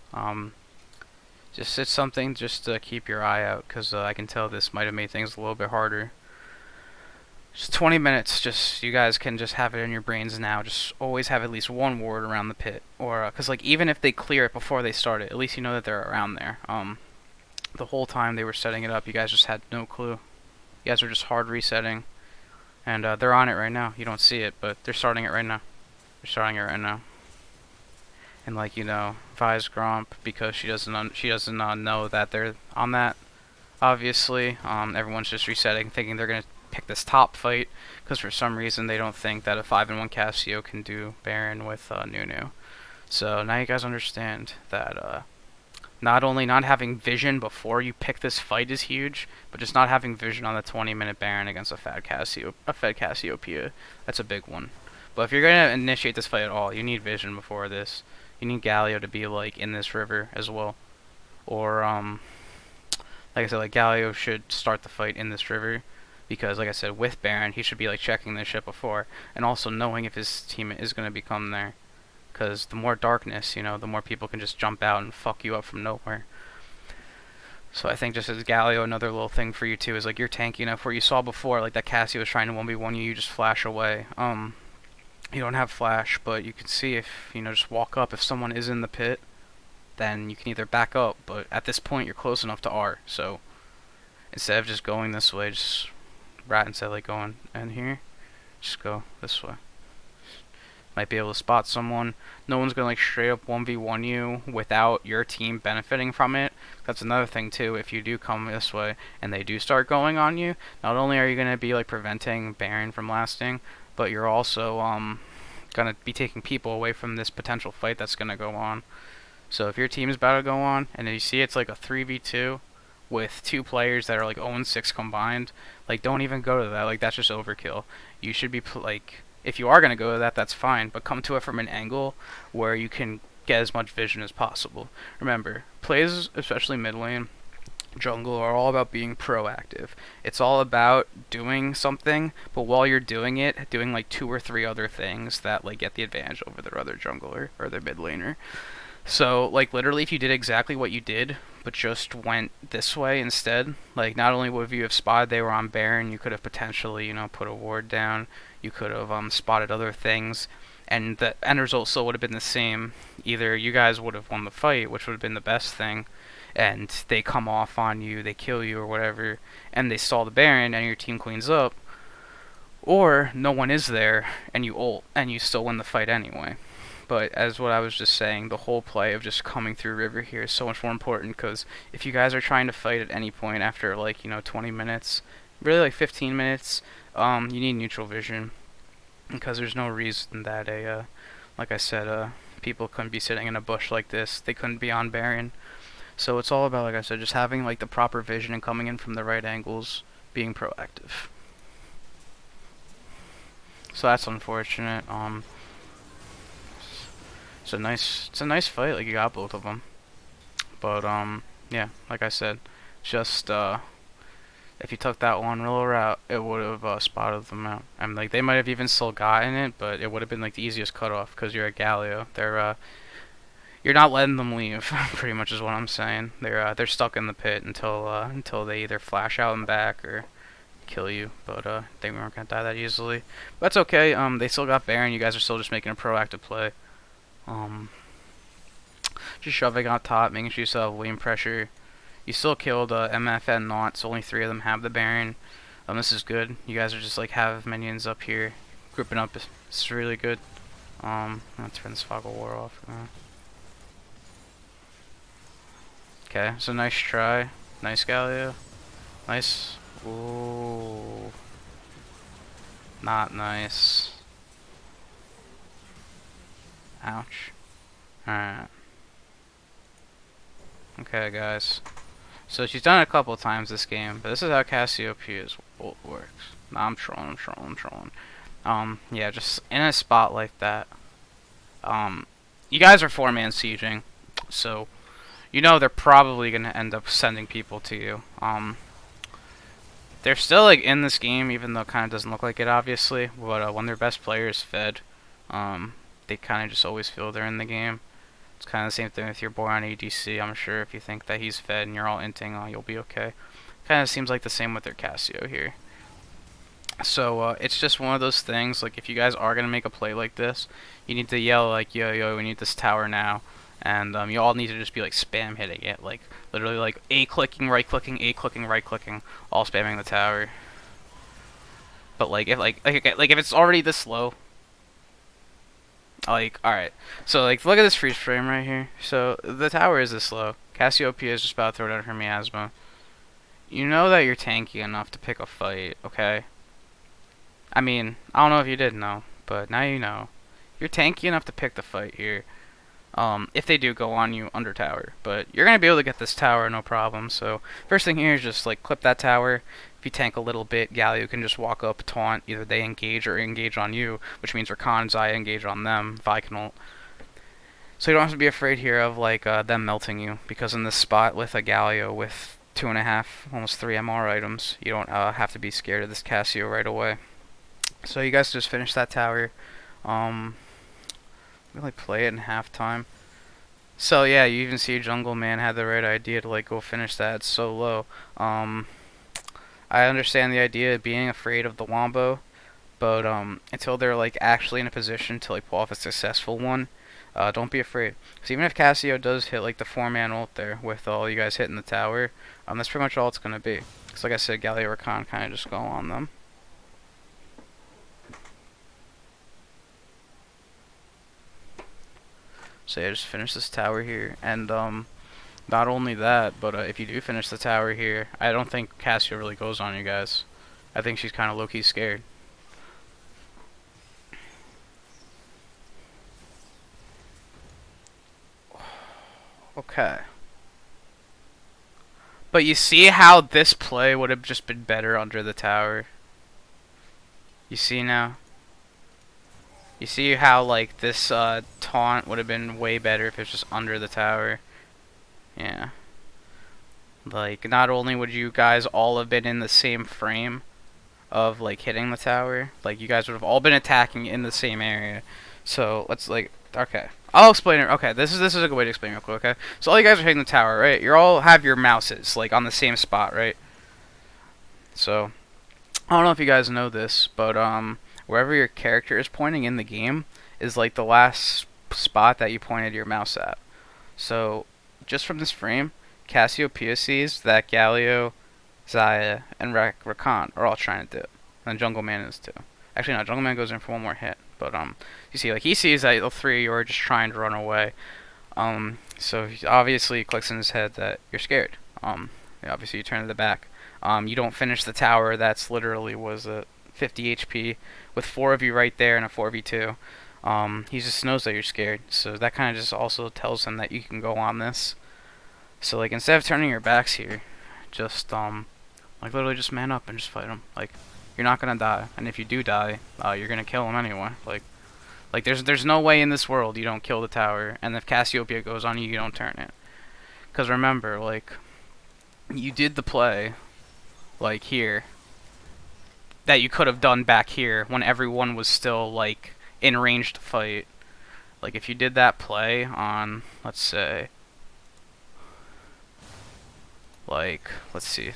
Just it's something just to keep your eye out, because I can tell this might have made things a little bit harder. Just 20 minutes, just you guys can just have it in your brains now. Just always have at least one ward around the pit, or because like even if they clear it before they start it, at least you know that they're around there. The whole time they were setting it up, you guys just had no clue. You guys are just hard resetting, and they're on it right now. You don't see it, but they're starting it right now. They're starting it right now. And like Vi's Gromp, because she doesn't know that they're on that. Obviously, everyone's just resetting, thinking they're gonna pick this top fight, because for some reason they don't think that a 5-in-1 Cassio can do Baron with Nunu. So now you guys understand that not only not having vision before you pick this fight is huge, but just not having vision on the 20-minute Baron against a fed Cassiopeia, that's a big one. But if you're gonna initiate this fight at all, you need vision before this. You need Galio to be like in this river as well, or like I said, like Galio should start the fight in this river, because like I said, with Baron he should be like checking this shit before, and also knowing if his team is gonna become there. Because the more darkness, the more people can just jump out and fuck you up from nowhere. So I think just as Galio, another little thing for you too is like you're tanky enough where you saw before like that Cassio was trying to 1v1 you, you just flash away. You don't have flash, but you can see if just walk up. If someone is in the pit, then you can either back up, but at this point you're close enough to R. So instead of just going this way, just instead of like going in here, just go this way. Might be able to spot someone. No one's gonna like straight up 1v1 you without your team benefiting from it. That's another thing too. If you do come this way and they do start going on you, not only are you gonna be like preventing Baron from lasting, but you're also gonna be taking people away from this potential fight that's gonna go on. So if your team's about to go on and you see it's like a 3v2 with 2 players that are like 0-6 combined, like don't even go to that. Like that's just overkill. You should be like, if you are gonna go to that, that's fine, but come to it from an angle where you can get as much vision as possible. Remember, plays, especially mid lane, jungle, are all about being proactive. It's all about doing something, but while you're doing it, doing like 2 or 3 other things that like get the advantage over their other jungler or their mid laner. So like literally if you did exactly what you did but just went this way instead. Like, not only would you have spotted they were on Baron, you could have potentially, put a ward down. You could have spotted other things, and the end result still would have been the same. Either you guys would have won the fight, which would have been the best thing, and they come off on you, they kill you or whatever, and they stall the Baron, and your team cleans up, or no one is there, and you ult, and you still win the fight anyway. But as what I was just saying, the whole play of just coming through river here is so much more important, because if you guys are trying to fight at any point after, like, 20 minutes, really like 15 minutes, you need neutral vision, because there's no reason that like I said, people couldn't be sitting in a bush like this. They couldn't be on Baron. So it's all about, like I said, just having like the proper vision and coming in from the right angles, being proactive. So that's unfortunate. It's a nice fight. Like, you got both of them. But yeah, like I said, just if you took that one little route, it would have spotted them out. I mean, like, they might have even still gotten it, but it would have been like the easiest cutoff because you're at Galio. You're not letting them leave. Pretty much is what I'm saying. They're stuck in the pit until they either flash out and back or kill you. But they weren't gonna die that easily. But that's okay. They still got Baron. You guys are still just making a proactive play. Just shoving on top, making sure you still have lane pressure. You still killed MF and Not, so only 3 of them have the Baron. This is good. You guys are just like have minions up here, grouping up. It's really good. Let's turn this Fog of War off. Okay, so nice try. Nice Galio. Nice. Ooh. Not nice. Ouch. Alright. Okay, guys. So she's done it a couple times this game, but this is how Cassiopeia's ult works. Nah, I'm trolling. Yeah, just in a spot like that. You guys are 4-man sieging, so they're probably gonna end up sending people to you. They're still like in this game, even though it kind of doesn't look like it, obviously. But when their best player is fed, they kind of just always feel they're in the game. It's kind of the same thing with your boy on ADC. I'm sure if you think that he's fed and you're all inting, you'll be okay. Kind of seems like the same with their Cassio here. So it's just one of those things. Like, if you guys are gonna make a play like this, you need to yell like, "Yo, we need this tower now." And you all need to just be like spam hitting it, like literally like A clicking, right clicking, A clicking, right clicking, all spamming the tower. But like if if it's already this slow, like, alright, so like look at this freeze frame right here. So the tower is this slow. Cassiopeia is just about to throw down her miasma. You know that you're tanky enough to pick a fight, okay? I mean, I don't know if you did know, but now you know. You're tanky enough to pick the fight here. If they do go on you under tower, but you're gonna be able to get this tower no problem. So first thing here is just like clip that tower. If you tank a little bit, Galio can just walk up, taunt, either they engage or engage on you, which means Rakan and Xayah engage on them. Vi can ult. So you don't have to be afraid here of like them melting you, because in this spot with a Galio with 2.5, almost 3 MR items, you don't have to be scared of this Cassio right away. So you guys just finish that tower. Really play it in halftime. So yeah, you even see Jungle Man had the right idea to like go finish that. It's so low. I understand the idea of being afraid of the Wombo, but until they're like actually in a position to like pull off a successful one, don't be afraid. Because even if Cassio does hit like the 4-man ult there with all you guys hitting the tower, that's pretty much all it's gonna be. Because like I said, Galio Rakan kind of just go on them. So yeah, just finish this tower here, and not only that, but if you do finish the tower here, I don't think Cassio really goes on you guys. I think she's kind of low-key scared. Okay. But you see how this play would have just been better under the tower? You see now? You see how like this taunt would have been way better if it's just under the tower? Yeah. Like, not only would you guys all have been in the same frame of like hitting the tower, like you guys would have all been attacking in the same area. So let's like, okay, I'll explain it. Okay, this is a good way to explain it real quick. Okay, so all you guys are hitting the tower, right? You all have your mouses like on the same spot, right? So I don't know if you guys know this, but wherever your character is pointing in the game is like the last spot that you pointed your mouse at. So just from this frame, Cassiopeia sees that Galio, Zaya, and Rakan are all trying to do, and Jungle Man is too. Actually, no, Jungle Man goes in for one more hit, but you see, like he sees that the three of you are just trying to run away. So he obviously clicks in his head that you're scared. Obviously you turn to the back. You don't finish the tower. That's literally was a 50 HP with four of you right there and a 4v2. He just knows that you're scared. So that kind of just also tells him that you can go on this. So like instead of turning your backs here, just like literally just man up and just fight him. Like you're not gonna die, and if you do die, you're gonna kill him anyway. Like there's no way in this world you don't kill the tower, and if Cassiopeia goes on you, you don't turn it. Cause remember, like you did the play, like here, that you could have done back here when everyone was still like in range to fight. Like if you did that play on, let's say, like let's see,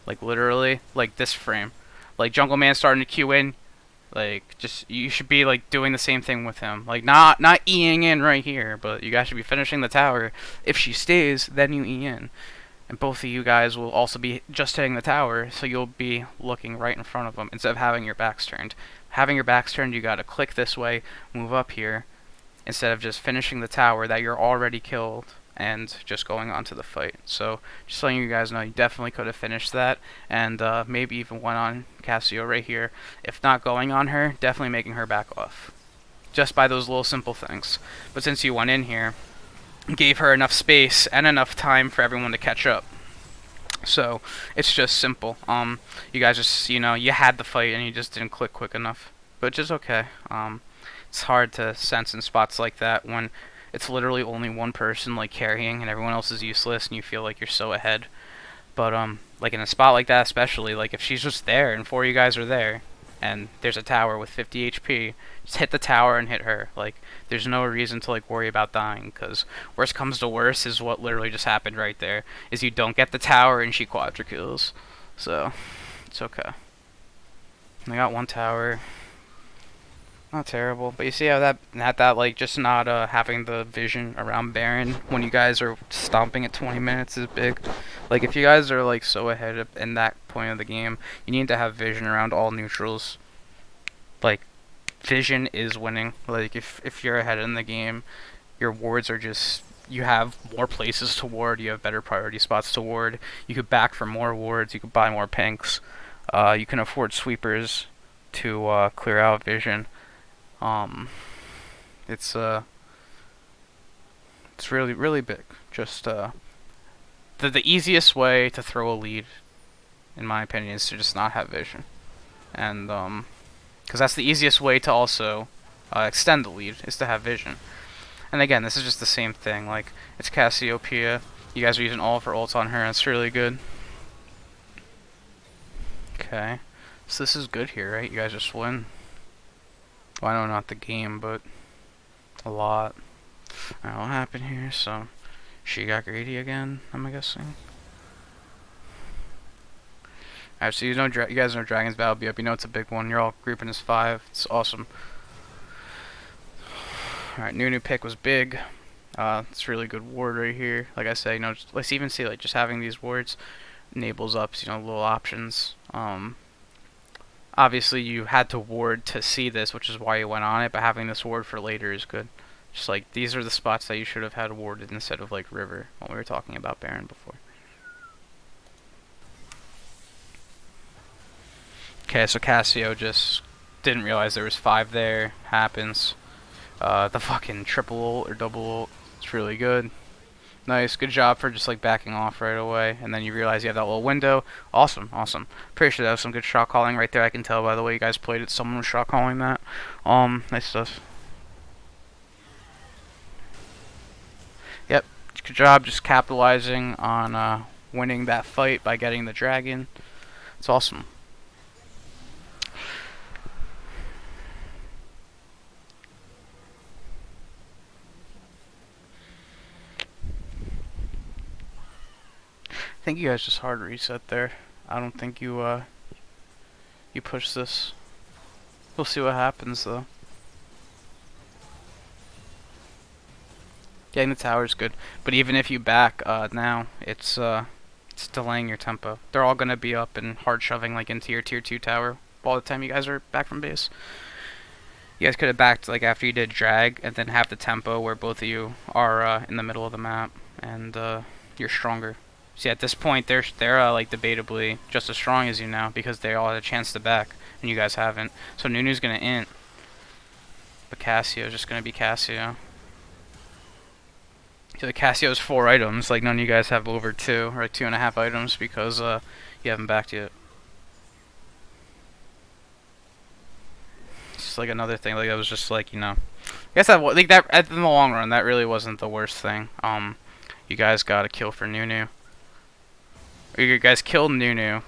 like literally like this frame, like Jungle Man starting to queue in. Like, just you should be like doing the same thing with him. Like, not Eing in right here, but you guys should be finishing the tower. If she stays, then you E in, and both of you guys will also be just hitting the tower, so you'll be looking right in front of them instead of having your backs turned. Having your backs turned, you gotta click this way, move up here, instead of just finishing the tower that you're already killed and just going on to the fight. So just letting you guys know, you definitely could have finished that, and maybe even went on Cassio right here. If not going on her, definitely making her back off. Just by those little simple things. But since you went in here, gave her enough space and enough time for everyone to catch up. So it's just simple. You guys just, you had the fight and you just didn't click quick enough. But just okay. It's hard to sense in spots like that when it's literally only one person like carrying and everyone else is useless and you feel like you're so ahead. But like in a spot like that especially, like if she's just there and four of you guys are there and there's a tower with 50 HP, just hit the tower and hit her. Like there's no reason to like worry about dying, because worst comes to worst is what literally just happened right there, is you don't get the tower and she quadra kills. So it's okay. I got one tower. Not terrible, but you see how that like just not having the vision around Baron when you guys are stomping at 20 minutes is big. Like if you guys are like so ahead in that point of the game, you need to have vision around all neutrals. Like vision is winning. Like if you're ahead in the game, your wards are just, you have more places to ward, you have better priority spots to ward. You could back for more wards, you could buy more pinks. You can afford sweepers to clear out vision. It's really big. Just the easiest way to throw a lead, in my opinion, is to just not have vision, and because that's the easiest way to also extend the lead, is to have vision. And again, this is just the same thing. Like it's Cassiopeia. You guys are using all of her ults on her, and it's really good. Okay, so this is good here, right? You guys just win. Well, I know not the game, but a lot. Alright, what happened here? So, she got greedy again, I'm guessing. Alright, so you guys know Dragon's Battle be up. You know it's a big one. You're all grouping as 5. It's awesome. Alright, new pick was big. It's really good ward right here. Like I say, let's even see, like, just having these wards enables up, little options. Obviously, you had to ward to see this, which is why you went on it, but having this ward for later is good. Just like, these are the spots that you should have had warded instead of, like, River, when we were talking about Baron before. Okay, so Cassio just didn't realize there was 5 there. Happens. The fucking triple ult or double ult, it's really good. Nice, good job for just like backing off right away, and then you realize you have that little window. Awesome. Pretty sure that was some good shot calling right there. I can tell by the way you guys played it. Someone was shot calling that. Nice stuff. Yep, good job just capitalizing on winning that fight by getting the dragon. It's awesome. think you guys just hard reset there. I don't think you push this. We'll see what happens though. Getting the tower is good, but even if you back now, it's delaying your tempo. They're all gonna be up and hard shoving like into your tier 2 tower all the time you guys are back from base. You guys could have backed like after you did drag and then have the tempo where both of you are in the middle of the map and you're stronger. See, at this point they're like debatably just as strong as you now because they all had a chance to back and you guys haven't. So Nunu's gonna int, but Cassio's just gonna be Cassio. So the Cassio's 4 items, like none of you guys have over 2 or like 2.5 items because you haven't backed yet. It's just like another thing, like that was just like, you know, I guess that like that in the long run that really wasn't the worst thing. You guys got a kill for Nunu. Or you guys killed Nunu,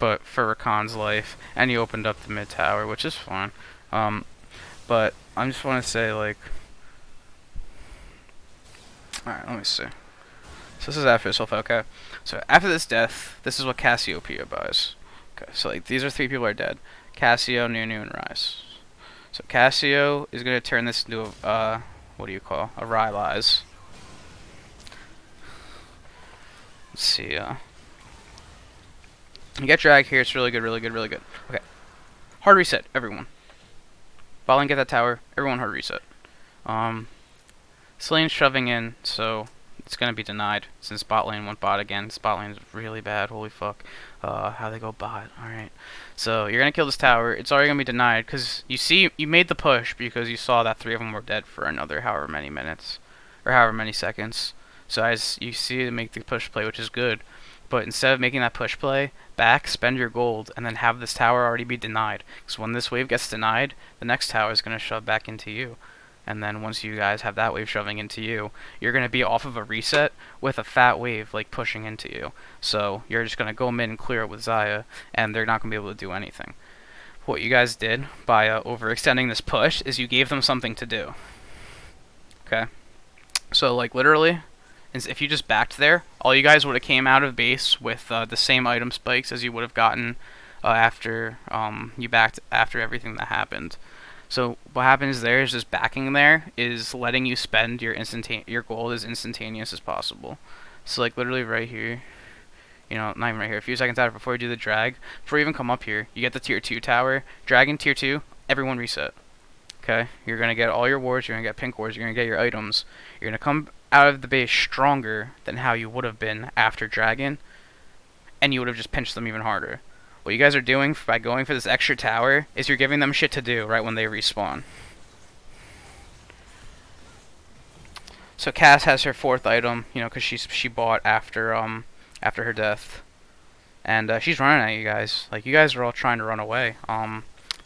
but for Rakan's life, and you opened up the mid tower, which is fine. But I just want to say like. Alright, let me see. So this is after this okay. So after this death, this is what Cassiopeia buys. Okay, so like these are 3 people are dead. Cassio, Nunu, and Ryze. So Cassio is gonna turn this into a what do you call? A Rylai's. Let's see, you get drag here, it's really good, really good, really good. Okay. Hard reset, everyone. Bot lane, get that tower, everyone hard reset. Slane's shoving in, so it's gonna be denied since bot lane went bot again. This bot lane is really bad. Holy fuck! How they go bot? All right, so you're gonna kill this tower. It's already gonna be denied because you see you made the push because you saw that 3 of them were dead for another however many minutes or however many seconds. So as you see, to make the push play, which is good. But instead of making that push play, back, spend your gold, and then have this tower already be denied. Because when this wave gets denied, the next tower is gonna shove back into you. And then once you guys have that wave shoving into you, you're going to be off of a reset with a fat wave like pushing into you. So you're just going to go mid and clear it with Xayah, and they're not going to be able to do anything. What you guys did by overextending this push is you gave them something to do. Okay? So like literally, if you just backed there, all you guys would have came out of base with the same item spikes as you would have gotten after you backed after everything that happened. So what happens there is just backing there is letting you spend your gold as instantaneous as possible. So like literally right here, you know, not even right here, a few seconds out before you do the drag, before you even come up here, you get the tier 2 tower, drag in tier 2, everyone reset. Okay, you're gonna get all your wards, you're gonna get pink wards, you're gonna get your items, you're gonna come out of the base stronger than how you would have been after dragon, and you would have just pinched them even harder. What you guys are doing by going for this extra tower is you're giving them shit to do right when they respawn. So Cass has her 4th item, you know, because she bought after her death, and she's running at you guys. Like you guys are all trying to run away.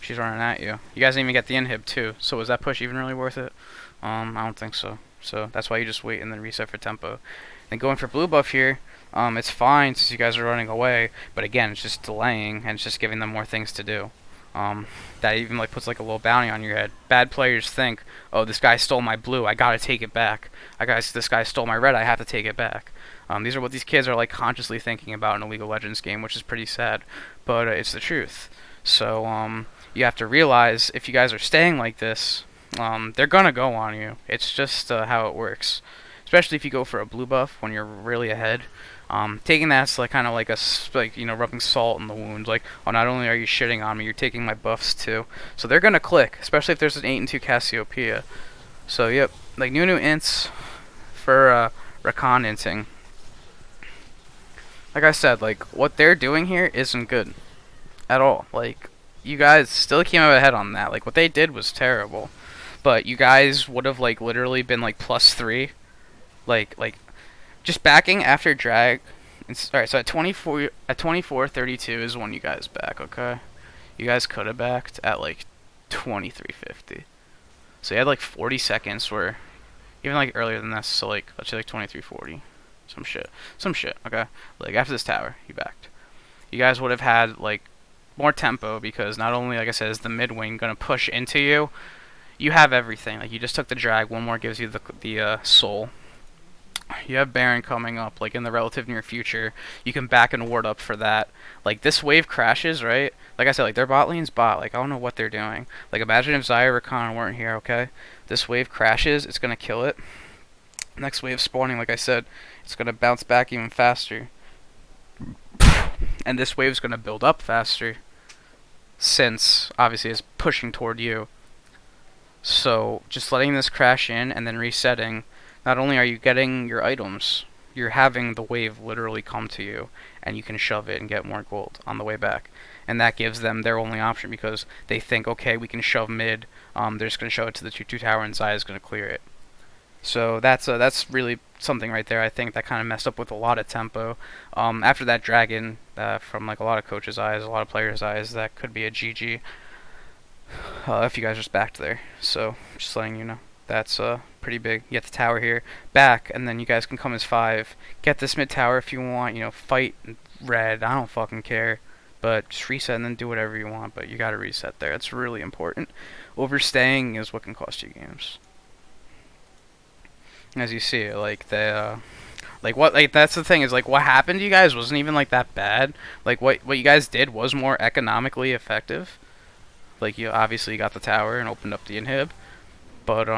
She's running at you. You guys didn't even get the inhib too. So was that push even really worth it? I don't think so. So that's why you just wait and then reset for tempo. And going for blue buff here. It's fine since you guys are running away, but again, it's just delaying and it's just giving them more things to do. That even like puts like a little bounty on your head. Bad players think, oh, this guy stole my blue, I gotta take it back. This guy stole my red, I have to take it back. These are what these kids are like consciously thinking about in a League of Legends game, which is pretty sad, but it's the truth. So you have to realize if you guys are staying like this, they're gonna go on you. It's just how it works. Especially if you go for a blue buff when you're really ahead. Taking that's like kind of like you know, rubbing salt in the wound. Like, oh, not only are you shitting on me, you're taking my buffs too. So they're gonna click, especially if there's an 8 and 2 Cassiopeia. So yep, like Nunu ints for Rakan inting. Like I said, like what they're doing here isn't good at all. Like you guys still came out ahead on that. Like what they did was terrible, but you guys would have like literally been like +3. Like just backing after drag. Alright, so at 24:32 is when you guys back, okay? You guys could have backed at like 23:50. So you had like 40 seconds where even like earlier than this, so like let's say like 23:40. Some shit, okay? Like after this tower, you backed. You guys would have had like more tempo because not only, like I said, is the mid wing gonna push into you, you have everything. Like you just took the drag, one more gives you the soul. You have Baron coming up, like in the relative near future. You can back and ward up for that. Like this wave crashes, right? Like I said, like their bot lane's bot. Like I don't know what they're doing. Like imagine if Xayah or Rakan weren't here, okay? This wave crashes, it's gonna kill it. Next wave spawning, like I said, it's gonna bounce back even faster. And this wave's gonna build up faster. Since obviously it's pushing toward you. So just letting this crash in and then resetting, not only are you getting your items, you're having the wave literally come to you, and you can shove it and get more gold on the way back. And that gives them their only option because they think, okay, we can shove mid. They're just gonna shove it to the 2/2 tower, and Xayah's gonna clear it. So that's really something right there. I think that kind of messed up with a lot of tempo. After that dragon, from like a lot of coaches' eyes, a lot of players' eyes, that could be a GG. If you guys just backed there. So just letting you know. That's pretty big. You get the tower here, back, and then you guys can come as 5. Get this mid tower if you want, fight red, I don't fucking care. But just reset and then do whatever you want, but you gotta reset there. It's really important. Overstaying is what can cost you games. As you see, like that's the thing is like what happened to you guys wasn't even like that bad. Like what you guys did was more economically effective. Like you obviously got the tower and opened up the inhib, but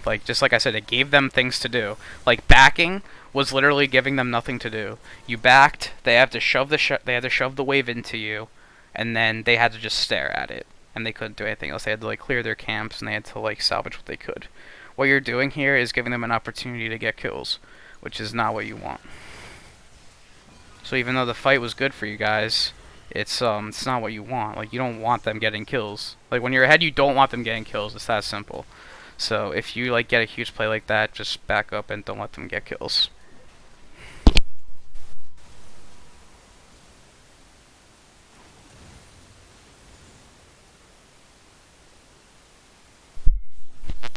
like just like I said, it gave them things to do. Like backing was literally giving them nothing to do. You backed, they had to shove the wave into you, and then they had to just stare at it, and they couldn't do anything else. They had to like clear their camps, and they had to like salvage what they could. What you're doing here is giving them an opportunity to get kills, which is not what you want. So even though the fight was good for you guys, it's not what you want. Like you don't want them getting kills. Like when you're ahead, you don't want them getting kills. It's that simple. So if you like get a huge play like that, just back up and don't let them get kills.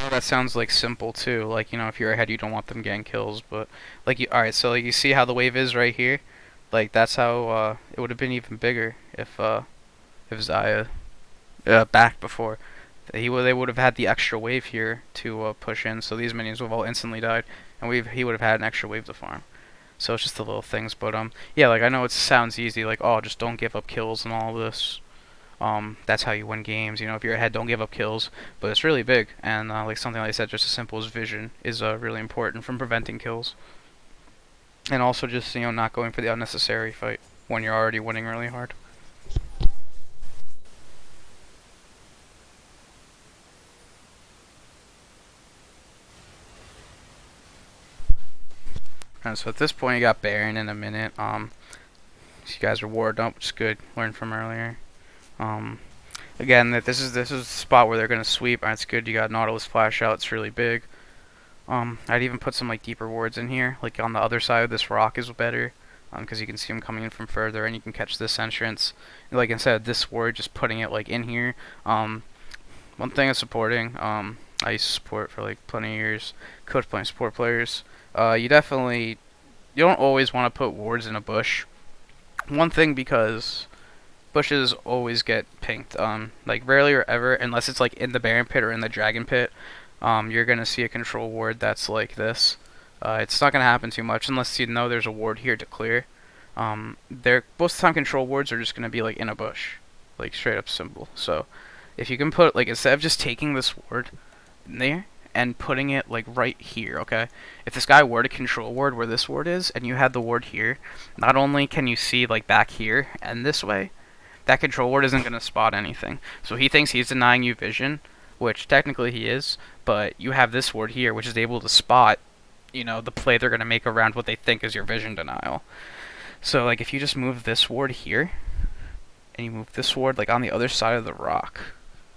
That sounds like simple too. Like if you're ahead, you don't want them getting kills. But like all right, so like, you see how the wave is right here. Like that's how it would have been even bigger if Xayah backed before. They would have had the extra wave here to push in, so these minions would have all instantly died, and he would have had an extra wave to farm. So it's just the little things, but yeah, like I know it sounds easy, like oh, just don't give up kills and all this. That's how you win games. If you're ahead, don't give up kills, but it's really big, and like something like I said, just as simple as vision is really important from preventing kills, and also just not going for the unnecessary fight when you're already winning really hard. And so at this point, you got Baron in a minute. So you guys are warded up, which is good. Learned from earlier. Again, that this is the spot where they're gonna sweep. That's good. You got Nautilus flash out. It's really big. I'd even put some like deeper wards in here, like on the other side of this rock is better, because you can see them coming in from further, and you can catch this entrance. And, like instead of this ward, just putting it like in here. One thing is supporting. I used to support for like plenty of years. Coach playing support players. You don't always want to put wards in a bush. One thing because bushes always get pinked. Like rarely or ever, unless it's like in the Baron pit or in the Dragon pit, you're gonna see a control ward that's like this. It's not gonna happen too much unless you know there's a ward here to clear. Most of the time control wards are just gonna be like in a bush, like straight up simple. So if you can put like instead of just taking this ward in there and putting it like right here, okay? If this guy were to control ward where this ward is, and you had the ward here, not only can you see like back here and this way, that control ward isn't gonna spot anything. So he thinks he's denying you vision, which technically he is, but you have this ward here, which is able to spot, the play they're gonna make around what they think is your vision denial. So like if you just move this ward here, and you move this ward like on the other side of the rock,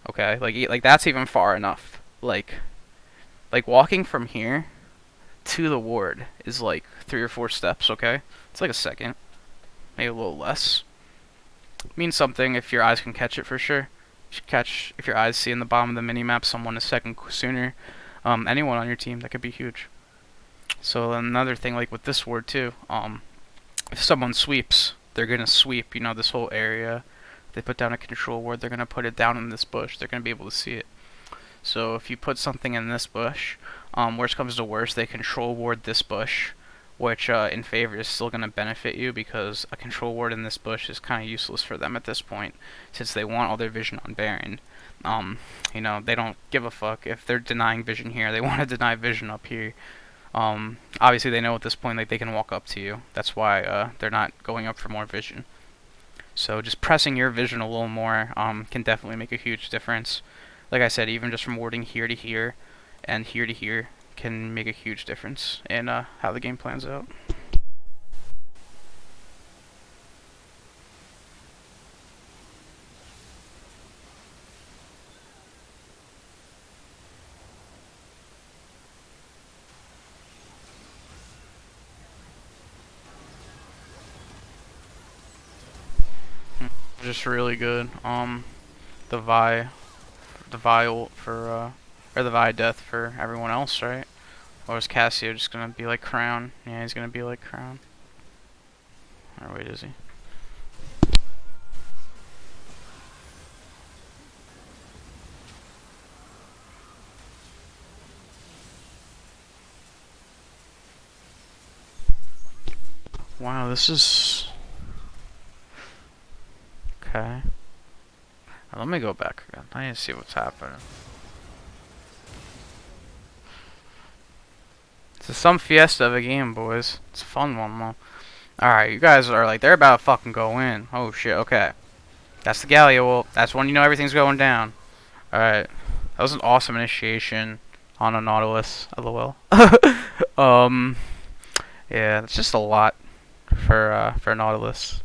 okay? Like that's even far enough. Like walking from here to the ward is like 3 or 4 steps, okay? It's like a second, maybe a little less. It means something if your eyes can catch it for sure. If your eyes see in the bottom of the minimap someone a second sooner, anyone on your team, that could be huge. So another thing like with this ward too, if someone sweeps, they're gonna sweep, this whole area. If they put down a control ward, they're gonna put it down in this bush. They're gonna be able to see it. So if you put something in this bush, Worst comes to worst, they control ward this bush, which in favor is still going to benefit you because a control ward in this bush is kind of useless for them at this point, since they want all their vision on Baron. Um, they don't give a fuck if they're denying vision here. They want to deny vision up here. Obviously they know at this point like they can walk up to you. That's why they're not going up for more vision. So just pressing your vision a little more can definitely make a huge difference. Like I said, even just from warding here to here and here to here can make a huge difference in how the game plans out. Just really good. The the Vi ult for or the Vi death for everyone else, right? Or is Cassio just gonna be like Crown? Yeah, he's gonna be like Crown. Or wait, is he? Wow, this is okay. Let me go back again. I need to see what's happening. This is some fiesta of a game, boys. It's a fun one, though. Alright, you guys are like, they're about to fucking go in. Oh shit, okay. That's the Galio ult. That's when you know everything's going down. Alright. That was an awesome initiation on a Nautilus. LOL. Yeah, it's just a lot for Nautilus.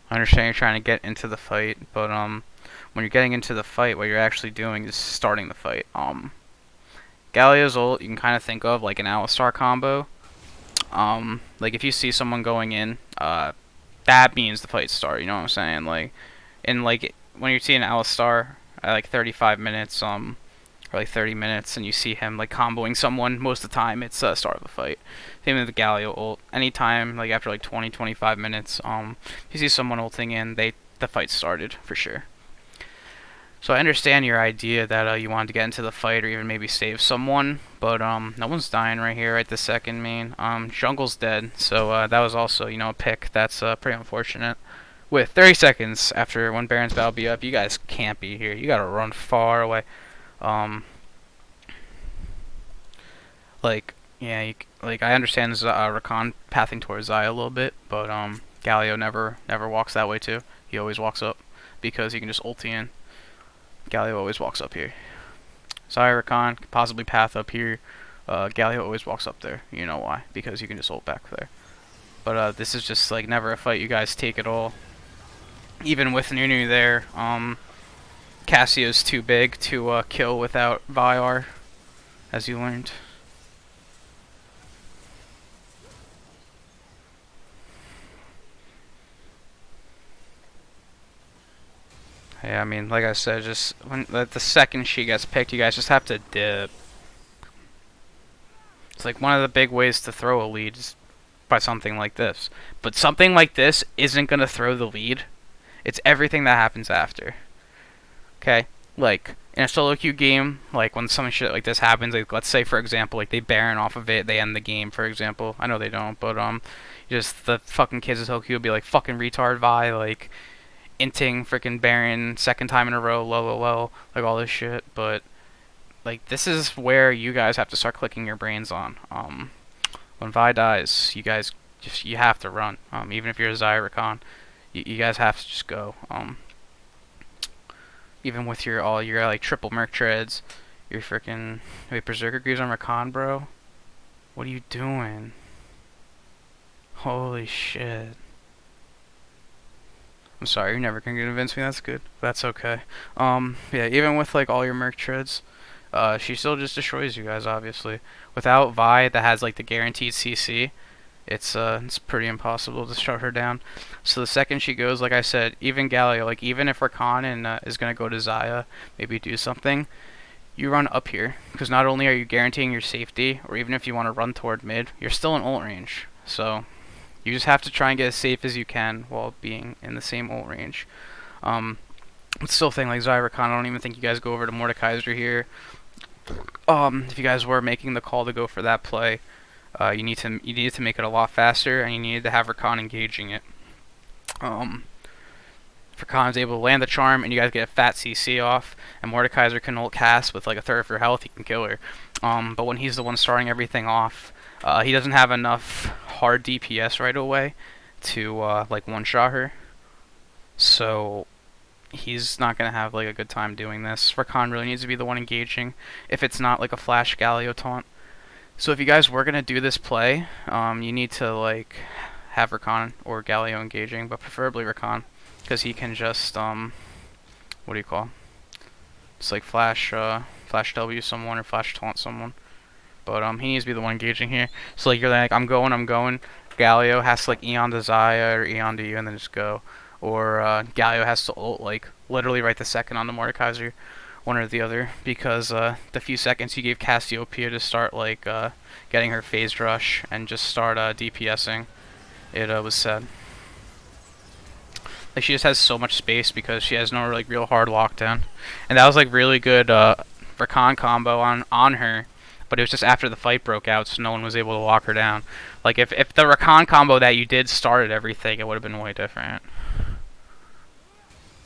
I understand you're trying to get into the fight, but when you're getting into the fight, what you're actually doing is starting the fight. Galio's ult you can kind of think of like an Alistar combo. Like if you see someone going in, that means the fight start. You know what I'm saying? Like, when you see an Alistar at like 35 minutes, or like 30 minutes, and you see him like comboing someone, most of the time it's start of the fight. Same with the Galio ult. Anytime like after like 20-25 minutes, if you see someone ulting in, the fight started for sure. So I understand your idea that you wanted to get into the fight or even maybe save someone, but no one's dying right here right this second main. Jungle's dead, so that was also a pick that's pretty unfortunate. With 30 seconds after when Baron's about to be up, you guys can't be here. You gotta run far away. Like yeah, like I understand Rakan pathing towards Zaya a little bit, but Galio never walks that way too. He always walks up because he can just ulti in. Galio always walks up here. Zaya Rakan could possibly path up here. Galio always walks up there. You know why? Because you can just ult back there. But this is just like never a fight you guys take at all. Even with Nunu there, Cassio's too big to kill without Vyar, as you learned. Yeah, I mean, like I said, just when the second she gets picked, you guys just have to dip. It's like one of the big ways to throw a lead is by something like this. But something like this isn't gonna throw the lead. It's everything that happens after. Okay, like in a solo queue game, like when some shit like this happens, like let's say for example, like they Baron off of it, they end the game, for example. I know they don't, but just the fucking kids of Tokyo would be like fucking retard Vi, like inting freaking Baron second time in a row, lol, like all this shit. But like this is where you guys have to start clicking your brains on. When Vi dies, you guys you have to run. Even if you're a Zyricon, you guys have to just go. Even with all your like triple merc treads, your freaking wait Berserker Greaves on Rakan, bro. What are you doing? Holy shit. I'm sorry, you're never gonna convince me that's good. That's okay. Yeah, even with like all your merc treads, she still just destroys you guys, obviously. Without Vi that has like the guaranteed CC, it's pretty impossible to shut her down. So the second she goes, like I said, even Galio, like even if Rakan is gonna go to Zaya, maybe do something, you run up here because not only are you guaranteeing your safety, or even if you want to run toward mid, you're still in ult range. So you just have to try and get as safe as you can while being in the same ult range. Still think like Zaya Rakan, I don't even think you guys go over to Mordekaiser here. If you guys were making the call to go for that play, you needed to make it a lot faster, and you needed to have Rakan engaging it. Um, if Rakan's able to land the charm, and you guys get a fat CC off, and Mordekaiser can ult cast with like a third of your health, he can kill her. But when he's the one starting everything off, he doesn't have enough hard DPS right away to like one-shot her. So he's not gonna have like a good time doing this. Rakan really needs to be the one engaging if it's not like a flash Galio taunt. So if you guys were gonna do this play, you need to like have Rakan or Galio engaging, but preferably Rakan, because he can just what do you call? Just like flash W someone or flash taunt someone. But he needs to be the one engaging here. So like you're like I'm going. Galio has to like Eon to Xayah or Eon to you and then just go. Or Galio has to ult like literally right the second on the Mordekaiser, one or the other, because the few seconds you gave Cassiopeia to start like getting her phased rush and just start DPSing, it was sad. Like she just has so much space because she has no like real hard lockdown, and that was like really good Rakan combo on her. But it was just after the fight broke out, so no one was able to lock her down. Like if the Rakan combo that you did started everything, it would have been way different.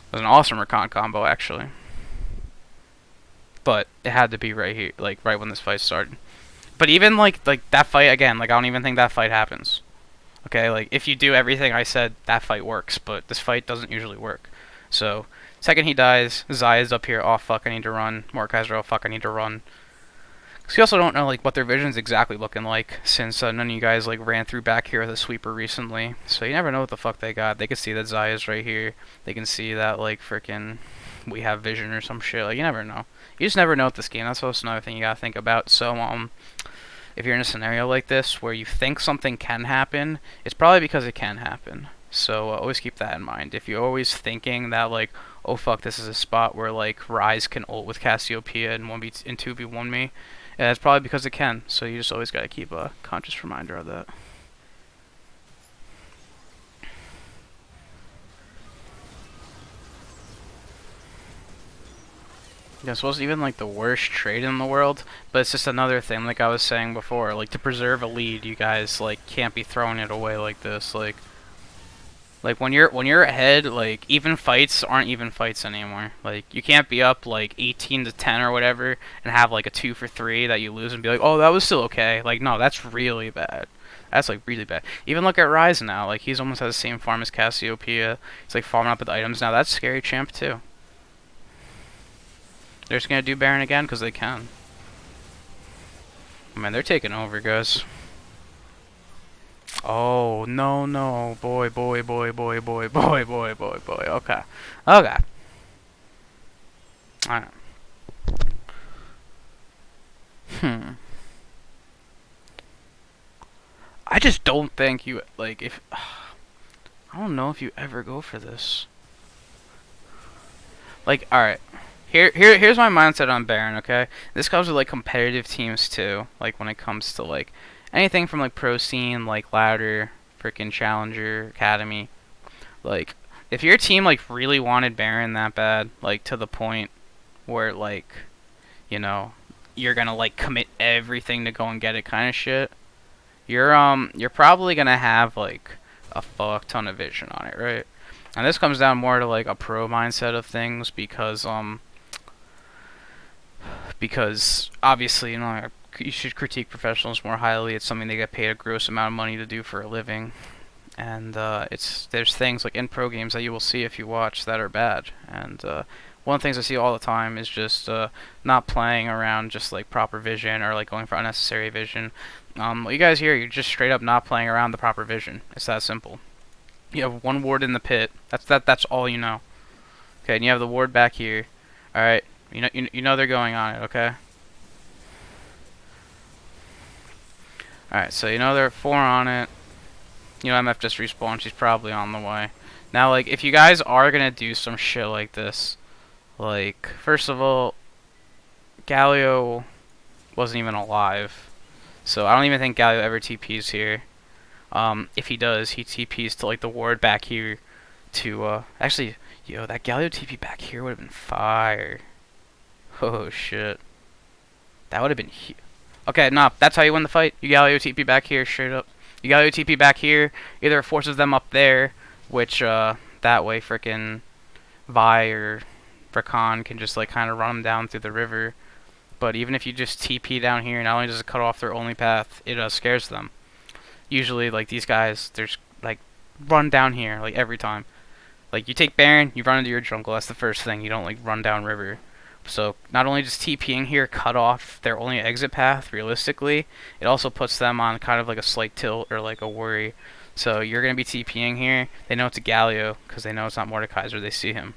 It was an awesome Rakan combo actually, but it had to be right here, like right when this fight started. But even like that fight again, like I don't even think that fight happens. Okay, like if you do everything I said, that fight works, but this fight doesn't usually work. So second he dies, Xayah's up here. Oh fuck, I need to run. Mordekaiser, oh fuck, I need to run. Because we also don't know like what their vision's exactly looking like, since none of you guys like ran through back here with a sweeper recently. So you never know what the fuck they got. They can see that Xayah's right here. They can see that like freaking we have vision or some shit. Like you never know. You just never know with this game. That's also another thing you gotta think about. So if you're in a scenario like this where you think something can happen, it's probably because it can happen. So always keep that in mind. If you're always thinking that like, oh fuck, this is a spot where like Ryze can ult with Cassiopeia and 2v1 me, yeah, it's probably because it can. So you just always gotta keep a conscious reminder of that. This wasn't even like the worst trade in the world, but it's just another thing, like I was saying before, like to preserve a lead, you guys like can't be throwing it away like this. Like when you're ahead, like even fights aren't even fights anymore. Like you can't be up like 18-10 or whatever and have like a 2 for 3 that you lose and be like, oh, that was still okay. Like no, that's really bad. That's like really bad. Even look at Ryze now. Like he's almost has the same farm as Cassiopeia. He's like farming up with items now. That's scary champ too. They're just gonna do Baron again because they can. Man, they're taking over, guys. Oh, no, boy. Okay. Alright. I just don't think you, like, if... I don't know if you ever go for this. Like, alright. Here's my mindset on Baron, okay? This comes with, like, competitive teams, too. Like, when it comes to, like, anything from, like, pro scene, like, ladder, freaking challenger, academy. Like, if your team, like, really wanted Baron that bad, like, to the point where, like, you know, you're gonna, like, commit everything to go and get it kind of shit, you're probably gonna have, like, a fuck ton of vision on it, right? And this comes down more to, like, a pro mindset of things, because obviously, you know, you should critique professionals more highly. It's something they get paid a gross amount of money to do for a living, and there's things like in pro games that you will see if you watch that are bad. And one of the things I see all the time is just not playing around just like proper vision or like going for unnecessary vision. What you guys hear, you're just straight up not playing around the proper vision. It's that simple. You have one ward in the pit. That's all you know. Okay, and you have the ward back here. All right. You know they're going on it, okay? Alright, so you know there are 4 on it. You know MF just respawned, she's probably on the way. Now, like, if you guys are gonna do some shit like this, like, first of all, Galio wasn't even alive. So I don't even think Galio ever TPs here. If he does, he TPs to, like, the ward back here to, actually, yo, that Galio TP back here would have been fire. Oh, shit. That would have been okay, nah, that's how you win the fight. You Galio TP back here, straight up. You Galio TP back here, either forces them up there, which, that way frickin' Vi or Rakan can just, like, kind of run them down through the river. But even if you just TP down here, not only does it cut off their only path, it scares them. Usually, like, these guys, there's, like, run down here, like, every time. Like, you take Baron, you run into your jungle, that's the first thing. You don't, like, run down river. So, not only does TPing here cut off their only exit path, realistically, it also puts them on kind of like a slight tilt or, like, a worry. So, you're going to be TPing here. They know it's a Galio, because they know it's not Mordekaiser, they see him.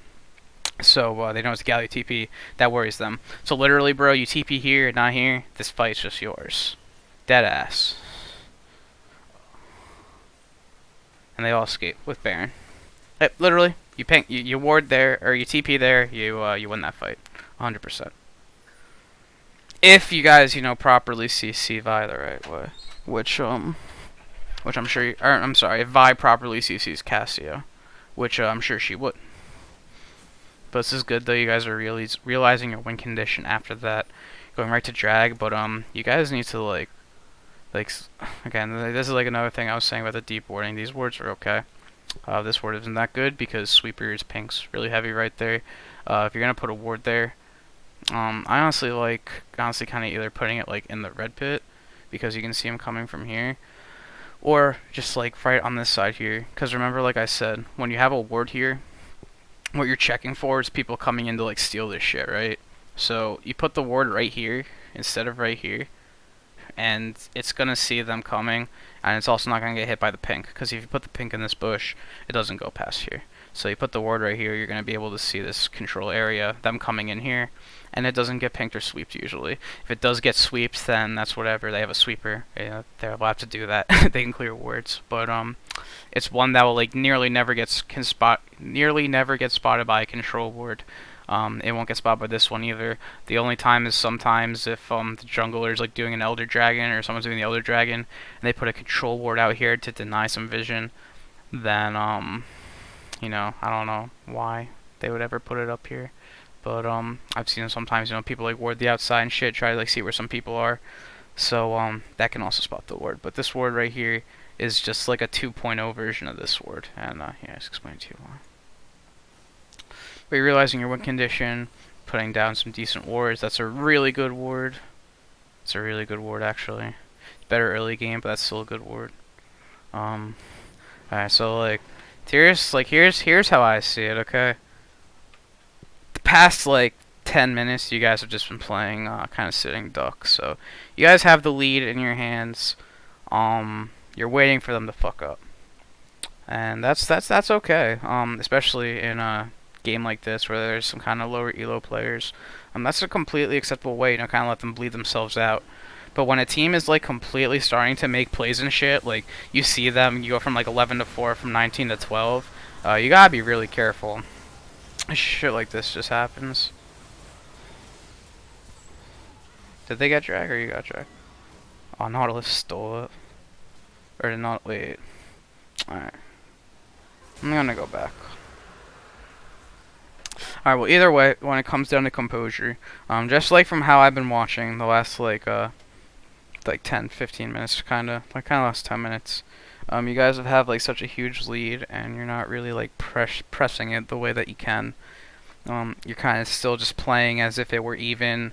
So, they know it's a Galio TP. That worries them. So, literally, bro, you TP here, not here, this fight's just yours. Dead ass. And they all escape with Baron. Literally, you ping, you ward there, or you TP there, you win that fight, 100%. If you guys, properly CC Vi the right way, which I'm sure, I'm sorry, if Vi properly CCs Cassio, which I'm sure she would. But this is good though. You guys are really realizing your win condition after that, going right to drag. But you guys need to like again, this is like another thing I was saying about the deep warding. These wards are okay. This ward isn't that good because Sweeper's pink's really heavy right there. If you're gonna put a ward there, I honestly kind of either putting it like in the red pit because you can see him coming from here, or just like right on this side here. Because remember, like I said, when you have a ward here, what you're checking for is people coming in to like steal this shit, right? So you put the ward right here instead of right here, and it's gonna see them coming, and it's also not gonna get hit by the pink, because if you put the pink in this bush, it doesn't go past here. So you put the ward right here, you're gonna be able to see this control area, them coming in here, and it doesn't get pinked or sweeped usually. If it does get sweeped, then that's whatever. They have a sweeper, they're allowed to do that. They can clear wards, but it's one that will like nearly never get spotted by a control ward. It won't get spotted by this one either. The only time is sometimes if the jungler's like doing an Elder Dragon, or someone's doing the Elder Dragon, and they put a control ward out here to deny some vision, then I don't know why they would ever put it up here. But I've seen sometimes people like ward the outside and shit, try to like see where some people are. So that can also spot the ward. But this ward right here is just like a 2.0 version of this ward, and yeah, I'll explain to you why. But you're realizing your win condition, putting down some decent wards. That's a really good ward. It's a really good ward, actually. It's better early game, but that's still a good ward. Alright, so like, here's how I see it. Okay. The past like 10 minutes, you guys have just been playing kind of sitting duck. So you guys have the lead in your hands. You're waiting for them to fuck up, and that's okay. Especially in a game like this where there's some kind of lower elo players. That's a completely acceptable way, kind of let them bleed themselves out. But when a team is like completely starting to make plays and shit, like you see them, you go from like 11 to 4, from 19 to 12, you gotta be really careful. Shit like this just happens. Did they get dragged or you got dragged? Oh, Nautilus stole it. Or did not, wait. Alright. I'm gonna go back. Alright, well either way, when it comes down to composure, just like from how I've been watching the last like 10-15 minutes, kinda last 10 minutes, you guys have like such a huge lead, and you're not really like pressing it the way that you can. You're kind of still just playing as if it were even,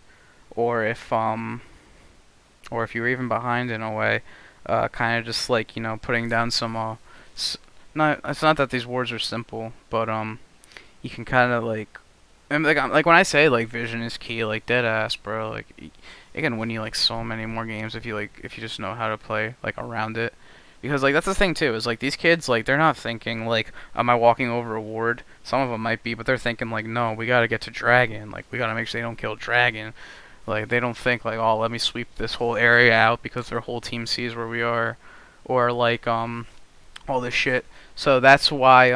or if you were even behind in a way, kind of just like putting down some it's not that these wards are simple, but you can kind of like when I say like vision is key, like dead ass, bro, like it can win you like so many more games if you just know how to play like around it. Because like that's the thing too, is like these kids, like they're not thinking like, am I walking over a ward? Some of them might be, but they're thinking like, no, we gotta get to dragon, like we gotta make sure they don't kill dragon. Like they don't think like, oh, let me sweep this whole area out because their whole team sees where we are, or like all this shit. So that's why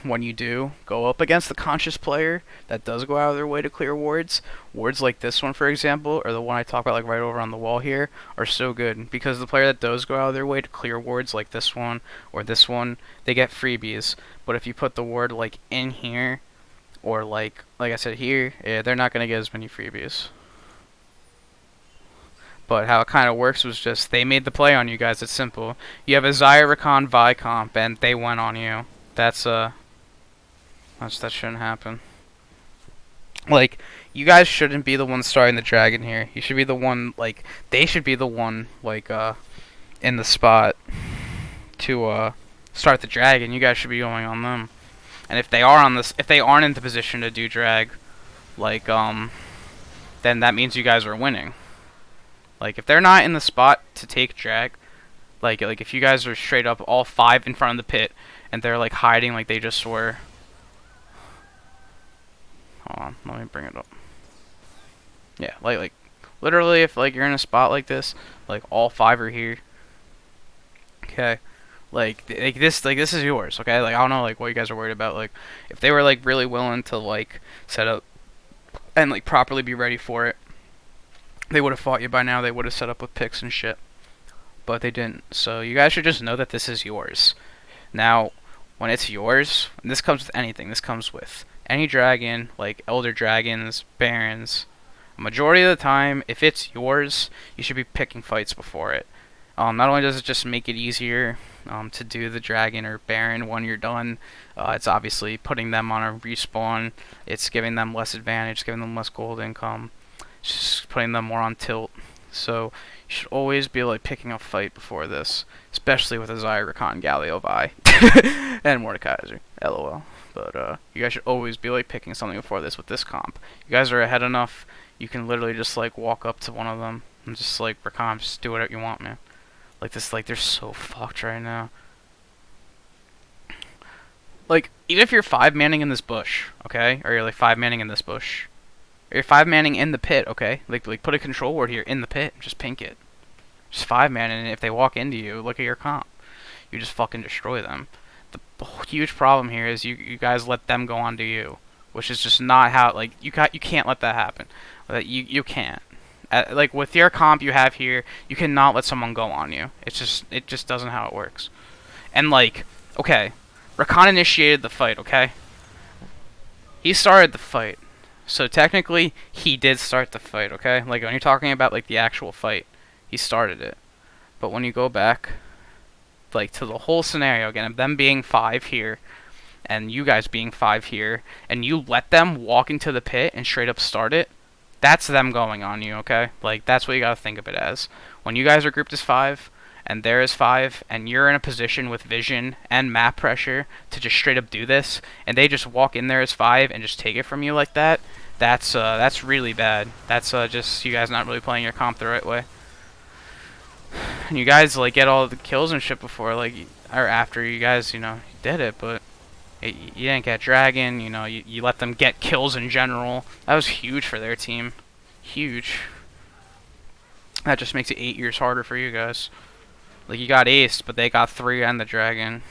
when you do go up against the conscious player that does go out of their way to clear wards like this one for example, or the one I talk about like right over on the wall here, are so good, because the player that does go out of their way to clear wards like this one or this one, they get freebies. But if you put the ward like in here, or like I said here, yeah, they're not gonna get as many freebies. But how it kind of works was just they made the play on you guys. It's simple. You have a Zyricon Vi comp, and they went on you. That shouldn't happen. Like, you guys shouldn't be the one starting the dragon here. You should be the one, like, they should be the one, like, in the spot to, start the dragon. You guys should be going on them. And if they are on this, if they aren't in the position to do drag, like, then that means you guys are winning. Like, if they're not in the spot to take drag, like if you guys are straight up all 5 in front of the pit, and they're, like, hiding like they just were. Hold on, let me bring it up. Yeah, like literally, if like you're in a spot like this, like all 5 are here. Okay, like this is yours. Okay, like I don't know like what you guys are worried about. Like if they were like really willing to like set up and like properly be ready for it, they would have fought you by now. They would have set up with picks and shit, but they didn't. So you guys should just know that this is yours. Now, when it's yours, and this comes with anything. This comes with any dragon, like Elder Dragons, Barons. Majority of the time, if it's yours, you should be picking fights before it. Not only does it just make it easier to do the Dragon or Baron when you're done, it's obviously putting them on a respawn. It's giving them less advantage, giving them less gold income. It's just putting them more on tilt. So you should always be like picking a fight before this, especially with a Zyricon, Galio Vi, and Mordekaiser. LOL. But you guys should always be like picking something before this with this comp. You guys are ahead enough. You can literally just like walk up to one of them and just like Recon, just do whatever you want, man. Like this, like they're so fucked right now. Like even if you're 5-manning in this bush, okay, or you're like 5-manning in this bush, or you're 5-manning in the pit, okay, like put a control ward here in the pit, just pink it. Just 5-manning, and if they walk into you, look at your comp. You just fucking destroy them. The huge problem here is you guys let them go onto you, which is just not how like you can't let that happen. You can't. Like with your comp you have here, you cannot let someone go on you. It just doesn't how it works. And like, okay, Rakan initiated the fight, okay? He started the fight. So technically he did start the fight, okay? Like when you're talking about like the actual fight, he started it. But when you go back like to the whole scenario again of them being 5 here and you guys being 5 here and you let them walk into the pit and straight up start it, that's them going on you, okay? Like that's what you gotta think of it as. When you guys are grouped as 5 and there is 5 and you're in a position with vision and map pressure to just straight up do this and they just walk in there as 5 and just take it from you like that, that's really bad. That's just you guys not really playing your comp the right way. And you guys like get all the kills and shit before like or after you guys you did it, but you didn't get dragon. You let them get kills in general. That was huge for their team, huge. That just makes it 8 years harder for you guys. Like you got aced, but they got 3 and the dragon.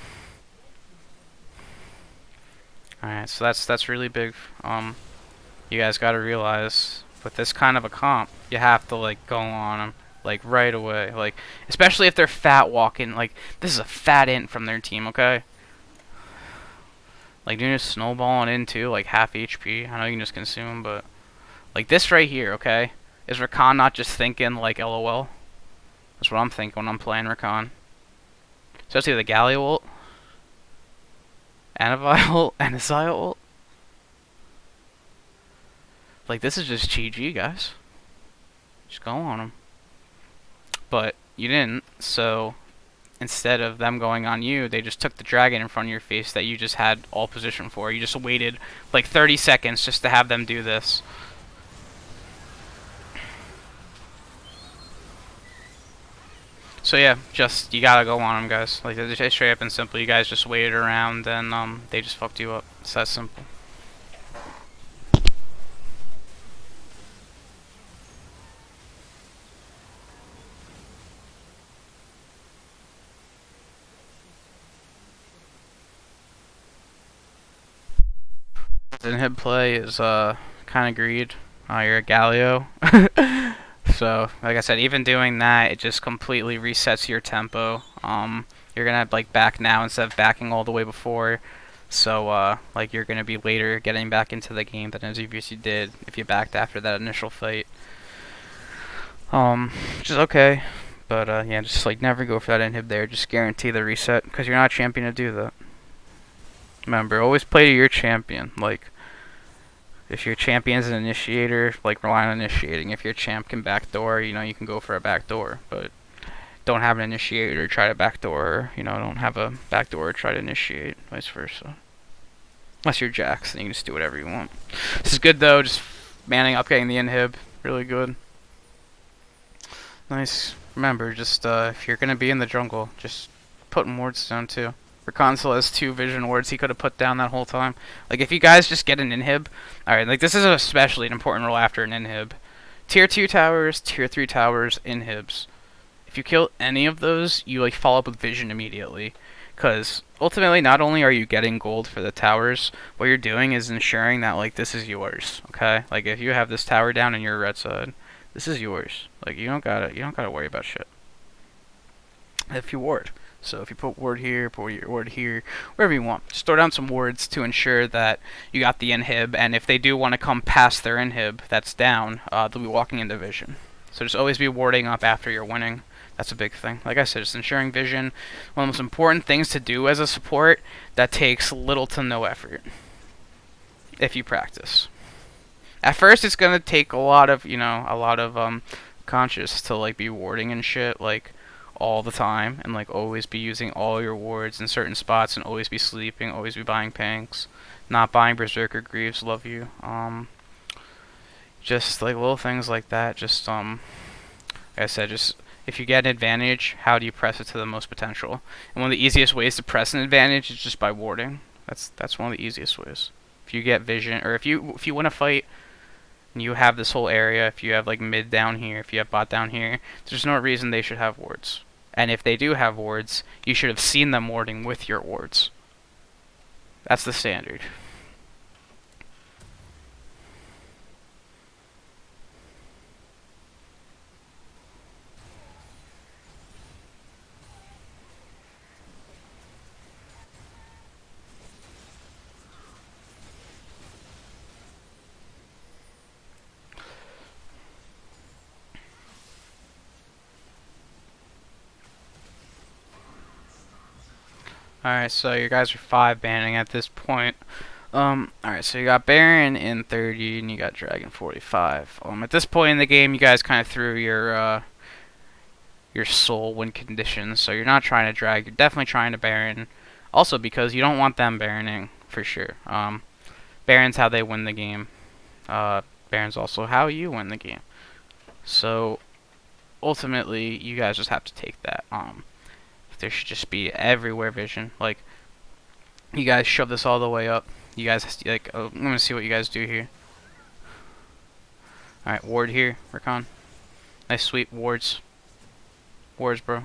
All right, so that's really big. You guys got to realize with this kind of a comp, you have to like go on them. Like right away, like especially if they're fat walking. Like this is a fat int from their team, okay? Like doing a snowballing into like half HP. I know you can just consume, but like this right here, okay? Is Rakan not just thinking like LOL? That's what I'm thinking when I'm playing Rakan. Especially the Galio ult, and a Vi ult, and a Xayah ult. Like this is just GG, guys. Just go on them. But you didn't, so instead of them going on you, they just took the dragon in front of your face that you just had all position for. You just waited like 30 seconds just to have them do this. So yeah, just you gotta go on them, guys. Like it's straight up and simple. You guys just waited around and they just fucked you up. It's that simple. In-hit play is kind of greed. You're a Galio. So, like I said, even doing that, it just completely resets your tempo. You're gonna like back now instead of backing all the way before. So, like you're gonna be later getting back into the game than as if you did if you backed after that initial fight. Which is okay. But yeah, just like never go for that inhib there. Just guarantee the reset because you're not a champion to do that. Remember, always play to your champion. Like, if your champion's an initiator, like rely on initiating. If your champ can backdoor, you know, you can go for a backdoor. But don't have an initiator, try to backdoor. You know, don't have a backdoor, try to initiate. Vice versa. Unless you're Jax, then you can just do whatever you want. This is good though, just manning up, getting the inhib. Really good. Nice. Remember, just if you're gonna be in the jungle, just putting wards down too. Raconsul has 2 vision wards he could have put down that whole time. Like if you guys just get an inhib, alright, like this is especially an important role after an inhib. Tier 2 towers, tier 3 towers, inhibs. If you kill any of those, you like follow up with vision immediately. Because ultimately, not only are you getting gold for the towers, what you're doing is ensuring that like this is yours. Okay, like if you have this tower down and you're red side, this is yours. Like you don't gotta worry about shit. If you ward, so if you put ward here, put your ward here, wherever you want, just throw down some wards to ensure that you got the inhib. And if they do want to come past their inhib that's down, they'll be walking into vision. So just always be warding up after you're winning. That's a big thing. Like I said, just ensuring vision. One of the most important things to do as a support that takes little to no effort if you practice. At first, it's gonna take a lot of, conscious to like be warding and shit like all the time, and like always be using all your wards in certain spots, and always be sleeping, always be buying panks, not buying berserker greaves. Love you. Just like little things like that. Just like I said, just if you get an advantage, how do you press it to the most potential? And one of the easiest ways to press an advantage is just by warding. That's one of the easiest ways. If you get vision, or if you win a fight and you have this whole area, if you have like mid down here, if you have bot down here, there's no reason they should have wards. And if they do have wards, you should have seen them warding with your wards. That's the standard. Alright, so you guys are 5 banning at this point. Alright, so you got Baron in 30 and you got Dragon 45. At this point in the game, you guys kind of threw your soul win conditions, so you're not trying to drag, you're definitely trying to Baron. Also because you don't want them Baroning, for sure. Baron's how they win the game. Baron's also how you win the game. So, ultimately, you guys just have to take that. There should just be everywhere vision. Like, you guys shove this all the way up. You guys, like, I'm gonna see what you guys do here. Alright, ward here, Recon. Nice sweep, wards. Wards, bro.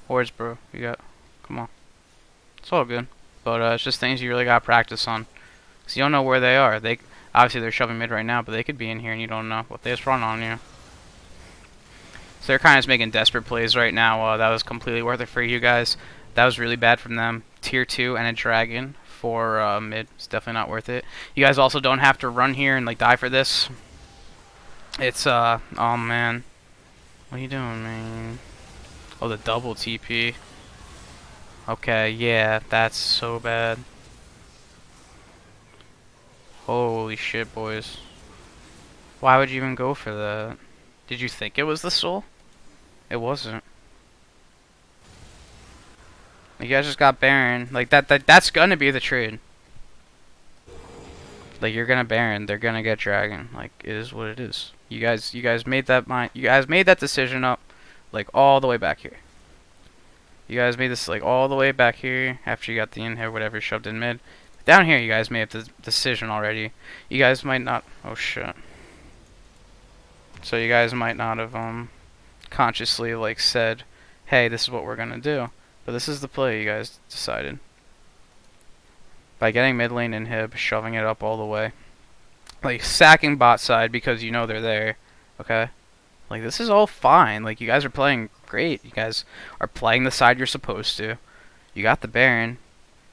Wards, bro. You got, come on. It's all good. But, it's just things you really gotta practice on. Because you don't know where they are. Obviously, they're shoving mid right now, but they could be in here and you don't know what they just run on you. So they're kind of just making desperate plays right now. That was completely worth it for you guys. That was really bad from them. Tier 2 and a dragon for mid. It's definitely not worth it. You guys also don't have to run here and like die for this. It's oh man. What are you doing, man? Oh, the double TP. Okay, yeah, that's so bad. Holy shit, boys. Why would you even go for that? Did you think it was the soul? It wasn't. You guys just got Baron. Like that's gonna be the trade. Like you're gonna Baron, they're gonna get Dragon. Like it is what it is. You guys made that decision up like all the way back here. You guys made this like all the way back here after you got the inhib, whatever, shoved in mid. Down here you guys made the decision already. You guys might not, oh shit. So you guys might not have consciously like said, hey, this is what we're gonna do. But this is the play you guys decided. By getting mid lane inhib, shoving it up all the way. Like sacking bot side because you know they're there. Okay? Like this is all fine. Like you guys are playing great. You guys are playing the side you're supposed to. You got the Baron,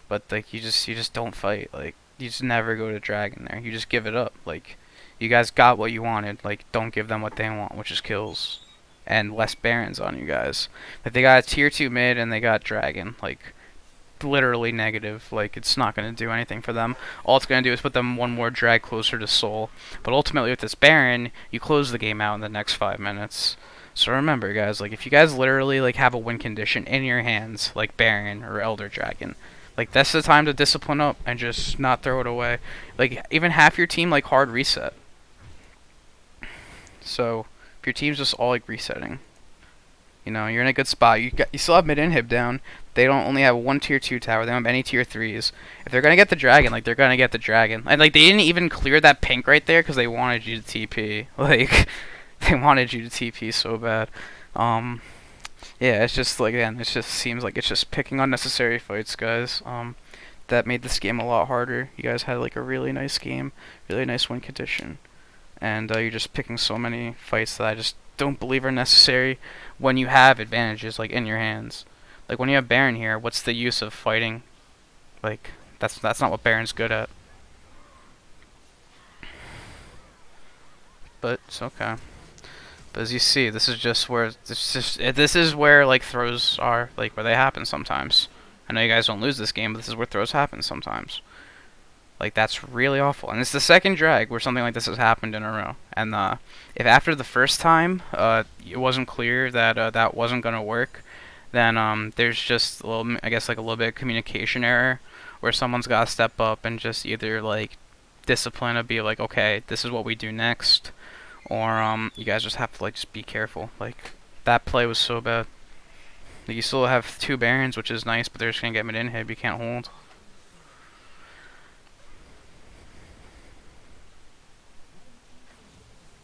but like you just don't fight. Like you just never go to dragon there. You just give it up. Like You guys got what you wanted. Like, don't give them what they want, which is kills and less barons on you guys. Like, they got a tier 2 mid and they got dragon. Like, literally negative. Like, it's not going to do anything for them. All it's going to do is put them one more drag closer to soul. But ultimately, with this baron, you close the game out in the next 5 minutes. So remember, guys, like, if you guys literally like have a win condition in your hands, like baron or elder dragon, like, that's the time to discipline up and just not throw it away. Like, even half your team like hard reset. So if your team's just all like resetting, you know, you're in a good spot. You still have mid inhib down. They don't only have one tier 2 tower. They don't have any tier 3s. If they're gonna get the dragon, like, they're gonna get the dragon. And like, they didn't even clear that pink right there because they wanted you to TP. Like, they wanted you to TP so bad. Yeah, it's just like, again, it just seems like it's just picking unnecessary fights, guys. That made this game a lot harder. You guys had like a really nice game, really nice win condition, and you're just picking so many fights that I just don't believe are necessary when you have advantages like in your hands. Like, when you have Baron here, what's the use of fighting? Like, that's not what Baron's good at. But it's okay. But as you see, this is just where this is where like throws are, like, where they happen sometimes. I know you guys don't lose this game, but this is where throws happen sometimes. Like, that's really awful. And it's the second drag where something like this has happened in a row. And if after the first time it wasn't clear that that wasn't gonna work, then there's just a little, I guess, like a little bit of communication error where someone's gotta step up and just either like discipline or be like, okay, this is what we do next, or you guys just have to like just be careful. Like, that play was so bad. Like, you still have 2 barons, which is nice, but they're just gonna get mid inhib. You can't hold.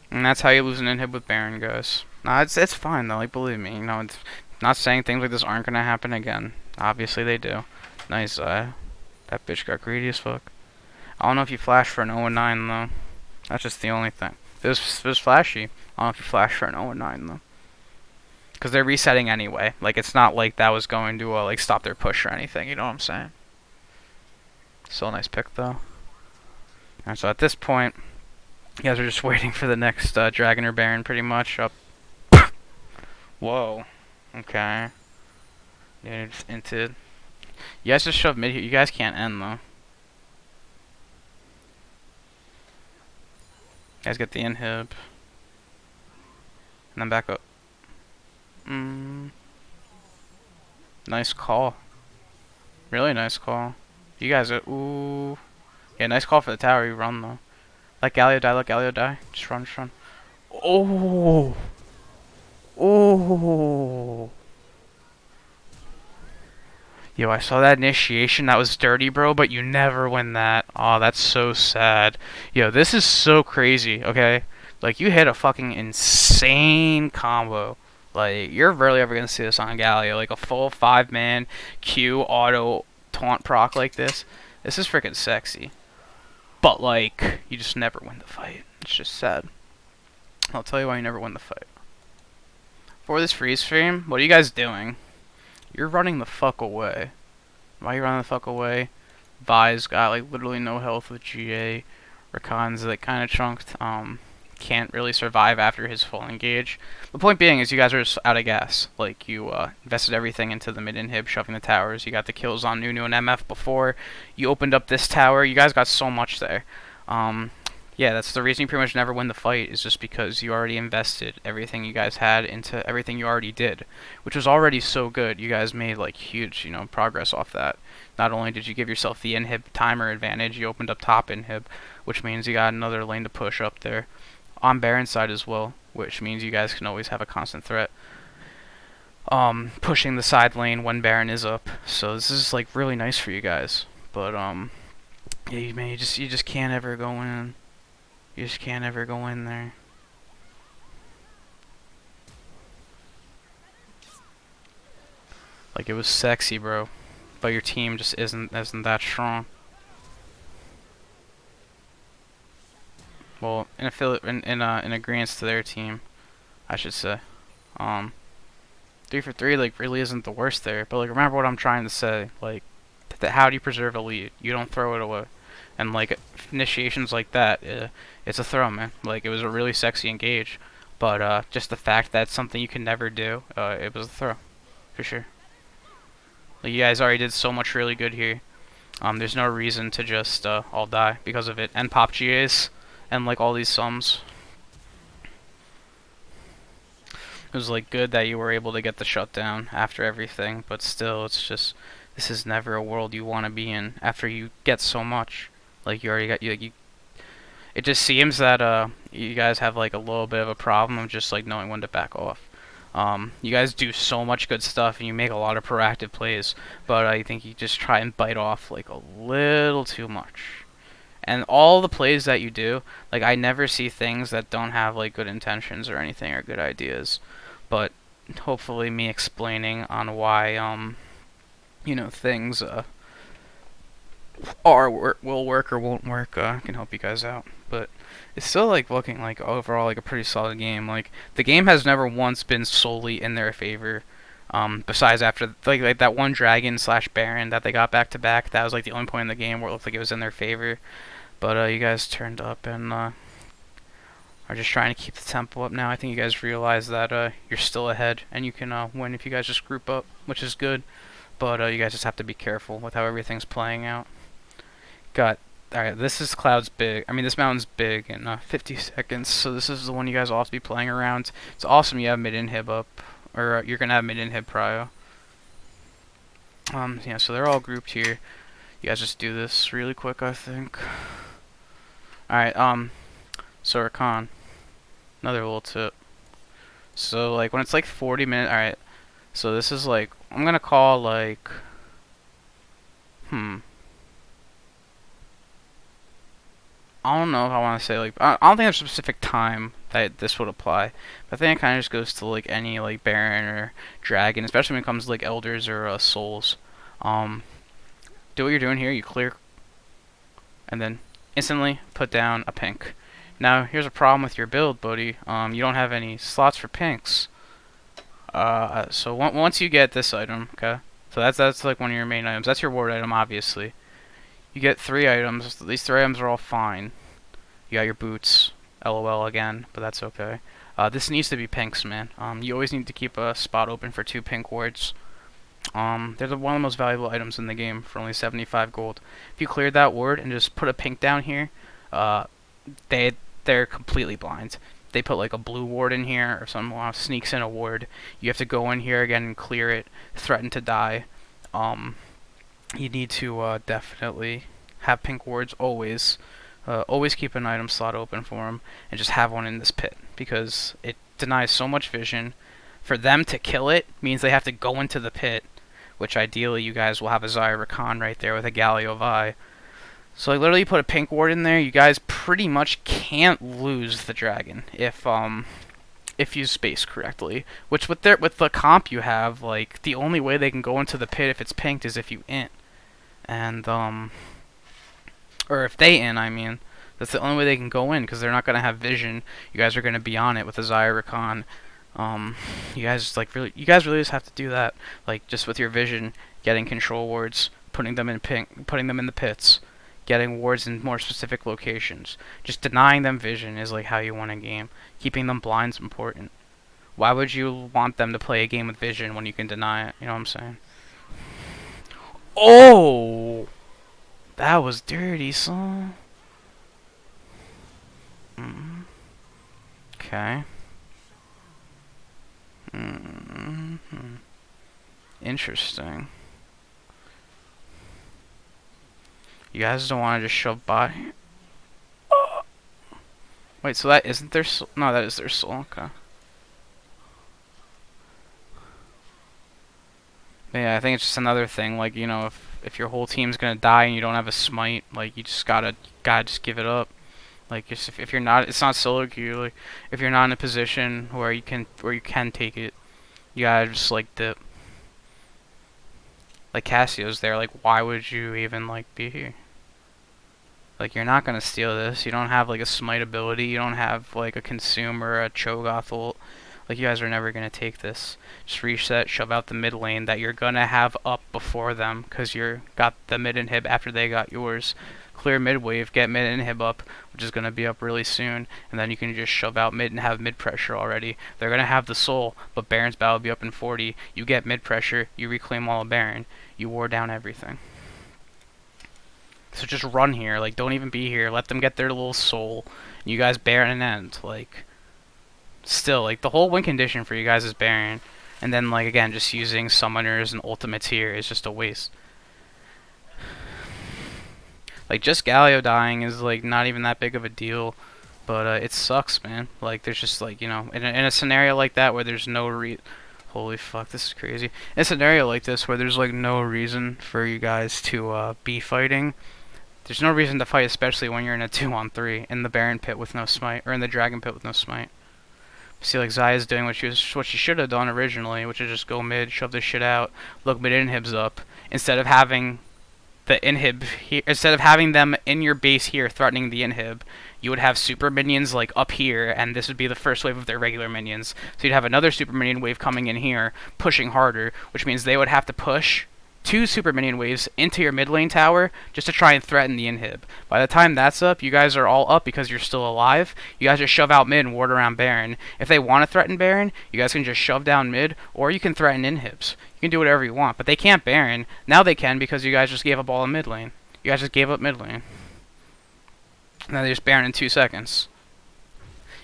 And that's how you lose an inhib with baron, guys. Nah, it's fine though. Like, believe me, you know, it's not saying things like this aren't gonna happen again. Obviously they do. Nice. That bitch got greedy as fuck. I don't know if you flash for an 0-9 though. That's just the only thing. If it was flashy, I don't know if you flash for an 0-9 though. Because they're resetting anyway. Like, it's not like that was going to like stop their push or anything. You know what I'm saying? Still a nice pick though. And so at this point, you guys are just waiting for the next dragon or baron, pretty much. Up. Whoa. Okay. Yeah, just inted. You guys just shove mid here. You guys can't end though. You guys get the inhib. And then back up. Nice call. Really nice call. You guys are, ooh. Yeah, nice call for the tower. You run though. Let Galio die, let Galio die. Just run, just run. Oh! Oh! Yo, I saw that initiation. That was dirty, bro, but you never win that. Oh, that's so sad. Yo, this is so crazy, okay? Like, you hit a fucking insane combo. Like, you're rarely ever gonna see this on Galio. Like, a full 5-man Q auto taunt proc like this. This is freaking sexy. But, like, you just never win the fight. It's just sad. I'll tell you why you never win the fight. For this freeze frame, what are you guys doing? You're running the fuck away. Why are you running the fuck away? Vi's got like literally no health with GA. Rakan's like kind of chunked. Can't really survive after his full engage. The point being is you guys are just out of gas. Like, you invested everything into the mid inhib, shoving the towers. You got the kills on Nunu and MF before. You opened up this tower. You guys got so much there. Yeah, that's the reason you pretty much never win the fight, is just because you already invested everything you guys had into everything you already did, which was already so good. You guys made like huge, you know, progress off that. Not only did you give yourself the inhib timer advantage, you opened up top inhib, which means you got another lane to push up there. On Baron's side as well, which means you guys can always have a constant threat. Pushing the side lane when Baron is up. So this is like really nice for you guys. But yeah, man, you just can't ever go in. You just can't ever go in there. Like, it was sexy, bro, but your team just isn't that strong. Well, in agreement to their team, I should say. 3 for 3 like really isn't the worst there, but like, remember what I'm trying to say. Like, how do you preserve a lead? You don't throw it away. and like initiations like that, it's a throw, man. Like it was a really sexy engage, but just the fact that it's something you can never do, it was a throw for sure. Like, you guys already did so much really good here. There's no reason to just all die because of it, and pop GAs, and like all these sums. It was like good that you were able to get the shutdown after everything, but still, it's just this is never a world you want to be in after you get so much. Like you already got you. It just seems that you guys have like a little bit of a problem of just like knowing when to back off. You guys do so much good stuff and you make a lot of proactive plays, but I think you just try and bite off like a little too much. And all the plays that you do, like I never see things that don't have like good intentions or anything or good ideas. But hopefully me explaining on why things will work or won't work can help you guys out. But it's still like looking like overall like a pretty solid game. Like the game has never once been solely in their favor. Besides after like that one dragon slash baron that they got back to back, that was like the only point in the game where it looked like it was in their favor. But you guys turned up and are just trying to keep the tempo up now. I think you guys realize that you're still ahead and you can win if you guys just group up, which is good. But you guys just have to be careful with how everything's playing out. Alright, this is Cloud's big. I mean, this mountain's big in 50 seconds, so this is the one you guys all have to be playing around. It's awesome you have mid-inhib up, or you're going to have mid-inhib prio. Yeah, so they're all grouped here. You guys just do this really quick, I think. Alright, so Rakan, another little tip. So, like, when it's like 40 minutes, alright, so this is like, I'm going to call like, I don't know if I want to say like I don't think there's a specific time that this would apply. But I think it kind of just goes to like any like Baron or Dragon, especially when it comes to like Elders or Souls. Do what you're doing here. You clear, and then instantly put down a pink. Now here's a problem with your build, buddy. You don't have any slots for pinks. So once you get this item, okay. So that's like one of your main items. That's your ward item, obviously. You get 3 items. These 3 items are all fine. You got your boots. LOL again, but that's okay. This needs to be pinks, man. You always need to keep a spot open for 2 pink wards. They're one of the most valuable items in the game for only 75 gold. If you cleared that ward and just put a pink down here, they're completely blind. They put like a blue ward in here, or someone sneaks in a ward. You have to go in here again and clear it, threaten to die. You need to definitely have pink wards always. Always keep an item slot open for them, and just have one in this pit, because it denies so much vision. For them to kill it means they have to go into the pit, which ideally you guys will have a Zyra Rakan right there with a Galio Vi. So like literally put a pink ward in there, you guys pretty much can't lose the dragon if you space correctly. Which with the comp you have, like the only way they can go into the pit if it's pinked is if you int. And or if they int, I mean. That's the only way they can go in, because they're not gonna have vision. You guys are gonna be on it with a Zyra Rakan. You guys really just have to do that, like just with your vision, getting control wards, putting them in the pits, getting wards in more specific locations. Just denying them vision is like how you win a game. Keeping them blind is important. Why would you want them to play a game with vision when you can deny it? You know what I'm saying? Oh, that was dirty, son. Okay. Interesting. You guys don't want to just shove by? Wait, so that isn't their soul? No, that is their soul. Okay. But yeah, I think it's just another thing. Like, you know, if your whole team's gonna die and you don't have a smite, like you just gotta just give it up. Like if you're not, it's not solo queue. Like if you're not in a position where you can take it, you gotta just like dip. Like Cassio's there. Like why would you even like be here? Like you're not gonna steal this. You don't have like a smite ability. You don't have like a consume or a Cho'Gath ult. Like you guys are never gonna take this. Just reset, shove out the mid lane that you're gonna have up before them, cause you're got the mid inhib after they got yours. clear mid wave, get mid inhib up, which is going to be up really soon, and then you can just shove out mid and have mid pressure already. They're going to have the soul, but Baron's battle will be up in 40. You get mid pressure, you reclaim all of Baron, you wore down everything. So just run here, like don't even be here, let them get their little soul, and you guys Baron and end, like still, like the whole win condition for you guys is Baron, and then like again, just using summoners and ultimates here is just a waste. Like just Galio dying is like not even that big of a deal, but it sucks, man. Like there's just like, you know, in a scenario like that where there's no holy fuck, this is crazy. In a scenario like this where there's like no reason for you guys to be fighting, there's no reason to fight, especially when you're in a 2-on-3 in the Baron pit with no smite, or in the Dragon pit with no smite. See, like Xayah's doing what she should have done originally, which is just go mid, shove this shit out, look mid inhibs up, instead of having the inhib here, instead of having them in your base here threatening the inhib, you would have super minions like up here, and this would be the first wave of their regular minions. So you'd have another super minion wave coming in here, pushing harder, which means they would have to push 2 super minion waves into your mid lane tower just to try and threaten the inhib. By the time that's up, you guys are all up because you're still alive. You guys just shove out mid and ward around Baron. If they want to threaten Baron, you guys can just shove down mid, or you can threaten inhibs. You can do whatever you want, but they can't Baron. Now they can because you guys just gave up all in mid lane. You guys just gave up mid lane. Now they just Baron in 2 seconds.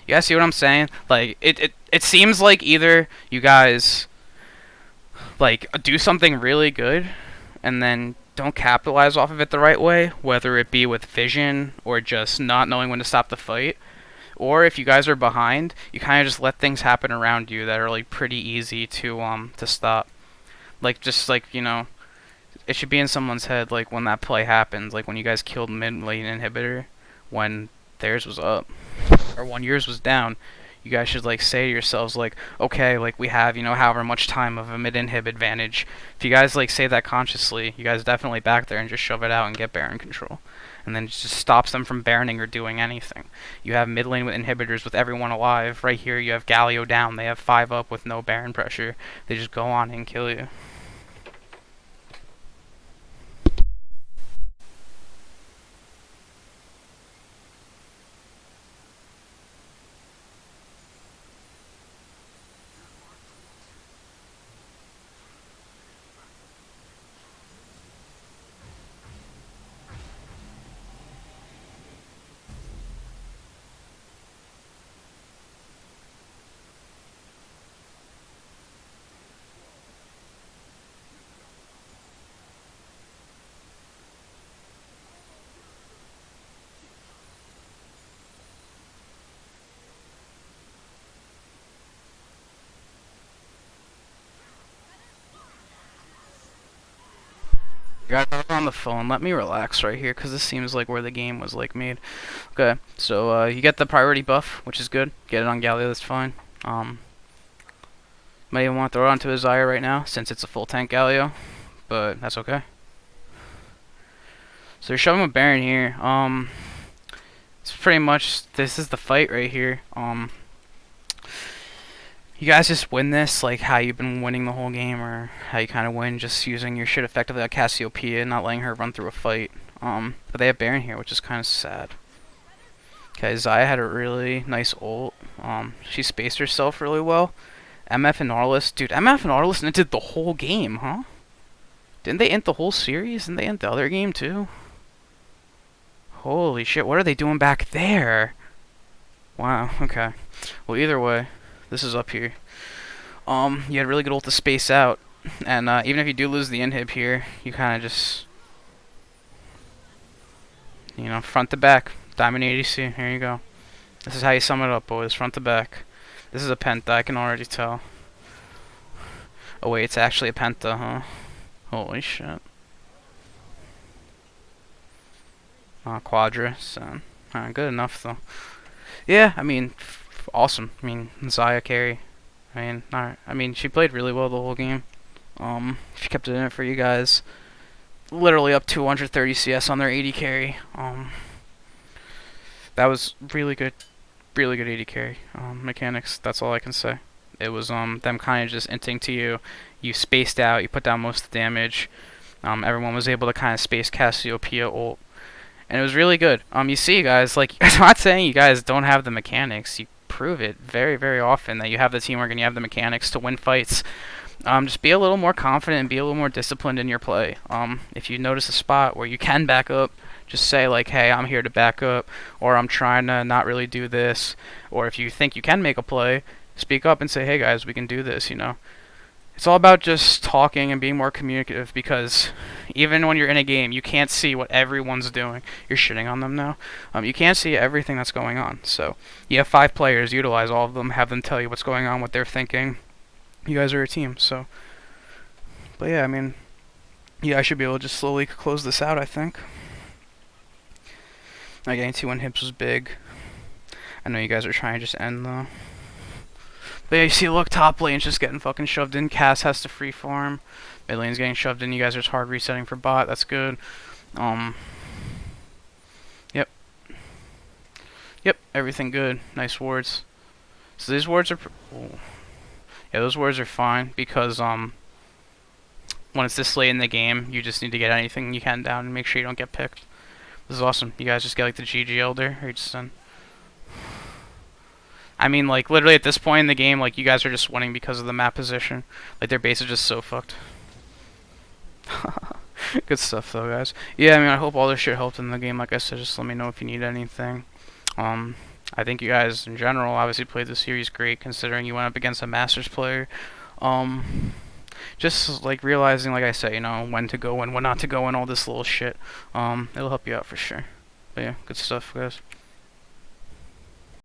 You guys see what I'm saying? Like, it seems like either you guys like do something really good and then don't capitalize off of it the right way, whether it be with vision or just not knowing when to stop the fight, or if you guys are behind, you kind of just let things happen around you that are like pretty easy to stop. Like just like, you know, it should be in someone's head like when that play happens, like when you guys killed mid lane inhibitor when theirs was up or when yours was down. You guys should like say to yourselves like, okay, like we have, you know, however much time of a mid inhib advantage. If you guys like say that consciously, you guys definitely back there and just shove it out and get Baron control. And then it just stops them from Baroning or doing anything. You have mid lane with inhibitors with everyone alive. Right here you have Galio down. They have 5 up with no Baron pressure. They just go on and kill you. Guys, I'm on the phone. Let me relax right here, because this seems like where the game was like made. Okay, so you get the priority buff, which is good. Get it on Galio, that's fine. Might even want to throw it onto his Xayah right now, since it's a full tank Galio, but that's okay. So you're shoving with Baron here. It's pretty much, this is the fight right here. You guys just win this like how you've been winning the whole game, or how you kind of win just using your shit effectively like Cassiopeia and not letting her run through a fight. But they have Baron here, which is kind of sad. Okay, Xayah had a really nice ult. She spaced herself really well. MF and Nautilus, dude, MF and Nautilus inted the whole game, huh? Didn't they int the whole series? Didn't they int the other game too? Holy shit, what are they doing back there? Wow, okay. Well, either way, this is up here. You had really good ult to space out, and even if you do lose the inhib here, you kind of just, you know, front to back, Diamond ADC. Here you go. This is how you sum it up, boys. Front to back. This is a penta, I can already tell. Oh wait, it's actually a penta, huh? Holy shit. Quadra, so good enough though. Yeah, I mean, awesome. I mean, Xayah carry. I mean, she played really well the whole game. She kept it in it for you guys. Literally up 230 CS on their 80 carry. That was really good AD carry mechanics. That's all I can say. It was them kind of just inting to you. You spaced out. You put down most of the damage. Everyone was able to kind of space Cassiopeia ult, and it was really good. You see, guys, like I'm not saying you guys don't have the mechanics. You prove it very, very often that you have the teamwork and you have the mechanics to win fights. Just be a little more confident and be a little more disciplined in your play. If you notice a spot where you can back up, just say like, "Hey, I'm here to back up," or "I'm trying to not really do this," or if you think you can make a play, speak up and say, "Hey, guys, we can do this." It's all about just talking and being more communicative because even when you're in a game, you can't see what everyone's doing. You're shitting on them now. You can't see everything that's going on. So you have 5 players, utilize all of them, have them tell you what's going on, what they're thinking. You guys are a team, so. But yeah, I mean, yeah, I should be able to just slowly close this out, I think. Like, getting 2-1 hips was big. I know you guys are trying to just end, though. But yeah, you see, look, top lane's just getting fucking shoved in. Cass has to freeform. Mid lane's getting shoved in. You guys are just hard resetting for bot. That's good. Yep. Yep, everything good. Nice wards. So these wards are... Yeah, those wards are fine because, when it's this late in the game, you just need to get anything you can down and make sure you don't get picked. This is awesome. You guys just get, like, the GG Elder, or you just done. I mean, like, literally at this point in the game, like, you guys are just winning because of the map position. Like, their base is just so fucked. Good stuff, though, guys. Yeah, I mean, I hope all this shit helped in the game. Like I said, just let me know if you need anything. I think you guys, in general, obviously played the series great, considering you went up against a Masters player. Just, like, realizing, like I said, when to go and when not to go and all this little shit. It'll help you out for sure. But yeah, good stuff, guys.